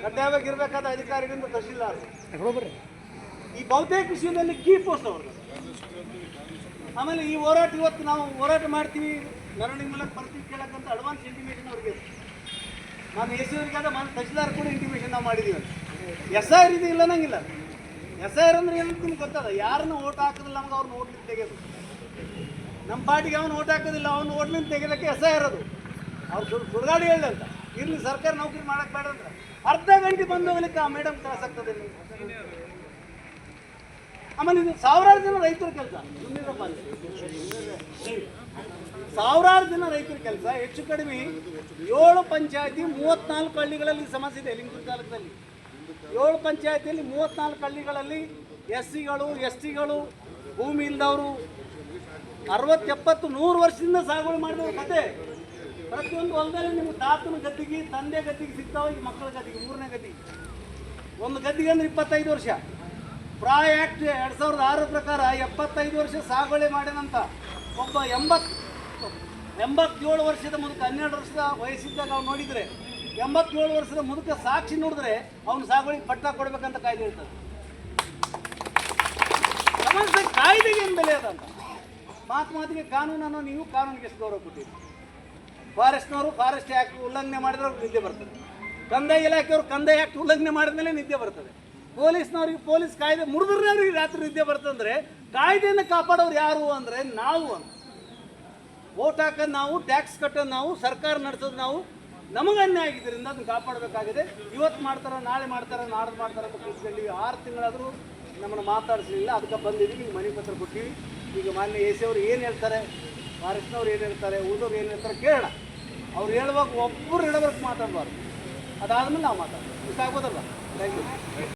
ಕಡ್ಡಾಯವಾಗಿರಬೇಕಾದ ಅಧಿಕಾರಿಗಳಿಂದ ತಹಶೀಲ್ದಾರ್ ಈ ಬಹುತೇಕ ವಿಷಯದಲ್ಲಿ ಕೀ ಪೋಸ್ಟ್ ಅವ್ರದ್ದು. ಆಮೇಲೆ ಈ ಹೋರಾಟ ಇವತ್ತು ನಾವು ಹೋರಾಟ ಮಾಡ್ತೀವಿ, ಮೆರವಣಿಗೆ ಮೂಲಕ ಬರ್ತೀವಿ ಕೇಳಕ್ಕಂತ ಅಡ್ವಾನ್ಸ್ ಇಂಟಿಮೇಷನ್ ಅವ್ರಿಗೆ ನಾನು ಎ ಸಿ ಅವ್ರಿಗಾದ ಮಾನ್ಯ ತಹಶೀಲ್ದಾರ್ ಕೂಡ ಇಂಟಿಮೇಷನ್ ನಾವು ಮಾಡಿದ್ದೀವಿ ಅಂತ. SIR ಇದು ಇಲ್ಲ ನಂಗಿಲ್ಲ. SIR ಅಂದ್ರೆ ಏನಂತ ನಿಮ್ಗೆ ಗೊತ್ತದ? ಯಾರನ್ನ ಓಟ್ ಹಾಕೋದಿಲ್ಲ ನಮ್ಗೆ ಅವ್ರನ್ನ ಓಟ್ಲಿಂದ ತೆಗೆಯೋದು. ನಮ್ಮ ಪಾರ್ಟಿಗೆ ಅವನು ಓಟ್ ಹಾಕೋದಿಲ್ಲ, ಅವ್ನು ಓಟ್ಲಿಂದ ತೆಗೆಯೋದಕ್ಕೆ SIR ಅದು. ಅವ್ರು ಸುಡುಗಾಡಿ ಹೇಳಂತ ಇರಲಿ ಸರ್ಕಾರ ನೌಕರಿ ಮಾಡಕ್ಕೆ ಬೇಡ ಅಂತ ಅರ್ಧ ಗಂಟೆ ಬಂದು ಹೋಗ್ಲಿಕ್ಕೆ ಆ ಮೇಡಮ್ ಕಳ್ಸಾಗ್ತದೆ. ಆಮೇಲೆ ಇದು ಸಾವಿರಾರು ಜನ ರೈತರ ಕೆಲಸ, ಸಾವಿರಾರು ಜನ ರೈತರ ಕೆಲಸ. ಹೆಚ್ಚು ಕಡಿಮೆ 7 ಪಂಚಾಯತಿ 34 ಹಳ್ಳಿಗಳಲ್ಲಿ ಸಮಸ್ಯೆ ಇದೆ. ಲಿಂಗಸೂರು ತಾಲೂಕಿನಲ್ಲಿ 7 ಪಂಚಾಯತಿಯಲ್ಲಿ 34 ಹಳ್ಳಿಗಳಲ್ಲಿ SCಗಳು STಗಳು ಭೂಮಿ ಇಲ್ದವರು 60, 70, 100 ವರ್ಷದಿಂದ ಸಾಗುವಳಿ ಮಾಡಿದವ್ರ ಕತೆ. ಪ್ರತಿಯೊಂದು ಹೊಲದಲ್ಲಿ ನಿಮ್ಗೆ ತಾತನ ಗದ್ದಿಗೆ, ತಂದೆ ಗದ್ದಿಗೆ ಸಿಗ್ತಾವ, ಈಗ ಮಕ್ಕಳ ಗದ್ದಿಗೆ, 3ನೇ ಗದ್ದಿಗೆ. ಒಂದು ಗದ್ದಿಗೆ ಅಂದ್ರೆ 25 ವರ್ಷ. ಪ್ರಾಯ ಆ್ಯಕ್ಟ್ 2006 ಪ್ರಕಾರ 75 ವರ್ಷ ಸಾಗುವಳಿ ಮಾಡಿದಂಥ ಒಬ್ಬ 87 ವರ್ಷದ ಮುದುಕ, 12 ವರ್ಷದ ವಯಸ್ಸಿದ್ದಾಗ ಅವ್ನು ನೋಡಿದರೆ 87 ವರ್ಷದ ಮುದುಕ ಸಾಕ್ಷಿ ನೋಡಿದ್ರೆ ಅವ್ನು ಸಾಗುವಳಿ ಪಟ್ಟ ಕೊಡ್ಬೇಕಂತ ಕಾಯ್ದೆ ಇರ್ತದೆ. ಸಮಸ್ಯೆ ಕಾಯ್ದೆಗೆ ಏನು ಬೆಲೆ ಅದಂತ. ಮಾತಿಗೆ ಕಾನೂನನ್ನು ನೀವು ಕಾನೂನಿಗೆ ಎಷ್ಟು ಗೌರವ ಕೊಟ್ಟಿರಿ? ಫಾರೆಸ್ಟ್ನವರು ಫಾರೆಸ್ಟ್ ಆ್ಯಕ್ಟ್ ಉಲ್ಲಂಘನೆ ಮಾಡಿದ್ರೆ ಅವ್ರಿಗೆ ನಿದ್ದೆ ಬರ್ತದೆ. ಕಂದಾಯ ಇಲಾಖೆಯವರು ಕಂದಾಯ ಆ್ಯಕ್ಟ್ ಉಲ್ಲಂಘನೆ ಮಾಡಿದ ಮೇಲೆ ನಿದ್ದೆ ಬರ್ತದೆ. ಪೊಲೀಸ್ನವ್ರಿಗೆ ಪೊಲೀಸ್ ಕಾಯ್ದೆ ಮುರಿದ್ರೆ ಅವ್ರಿಗೆ ರಾತ್ರಿ ನಿದ್ದೆ ಬರ್ತಂದ್ರೆ ಕಾಯ್ದೆಯನ್ನು ಕಾಪಾಡೋರು ಯಾರು ಅಂದರೆ ನಾವು ಅಂತ. ವೋಟ್ ಹಾಕೋದು ನಾವು, ಟ್ಯಾಕ್ಸ್ ಕಟ್ಟೋದು ನಾವು, ಸರ್ಕಾರ ನಡೆಸೋದು ನಾವು. ನಮಗೆ ಅನ್ಯಾಯ ಆಗಿದ್ದರಿಂದ ಅದನ್ನು ಕಾಪಾಡಬೇಕಾಗಿದೆ. ಇವತ್ತು ಮಾಡ್ತಾರೆ, ನಾಳೆ ಮಾಡ್ತಾರೆ, ನಾಡ್ದು ಮಾಡ್ತಾರೆ ಅಂತ ಕೂತ್ಕೊಂಡಿವಿ. 6 ತಿಂಗಳಾದರೂ ನಮ್ಮನ್ನು ಮಾತಾಡಿಸಲಿಲ್ಲ. ಅದಕ್ಕೆ ಬಂದಿದ್ದೀವಿ, ಈಗ ಮನೆ ಪತ್ರ ಕೊಟ್ಟಿವಿ. ಈಗ ಮಾನ್ಯ ಎ ಸಿ ಅವರು ಏನು ಹೇಳ್ತಾರೆ, ಫಾರೆಸ್ಟ್ನವ್ರು ಏನು ಹೇಳ್ತಾರೆ, ಉಳಿದವ್ರು ಏನು ಹೇಳ್ತಾರೆ ಕೇಳೋಣ. ಅವ್ರು ಹೇಳುವಾಗ ಒಬ್ಬರು ಹೇಳೋವರೆಗೆ ಮಾತಾಡಬಾರ್ದು. ಅದಾದಮೇಲೆ ನಾವು ಮಾತಾಡ್ತೀವಿ. ಇಷ್ಟ ಆಗ್ಬೋದಲ್ಲ? Thank you.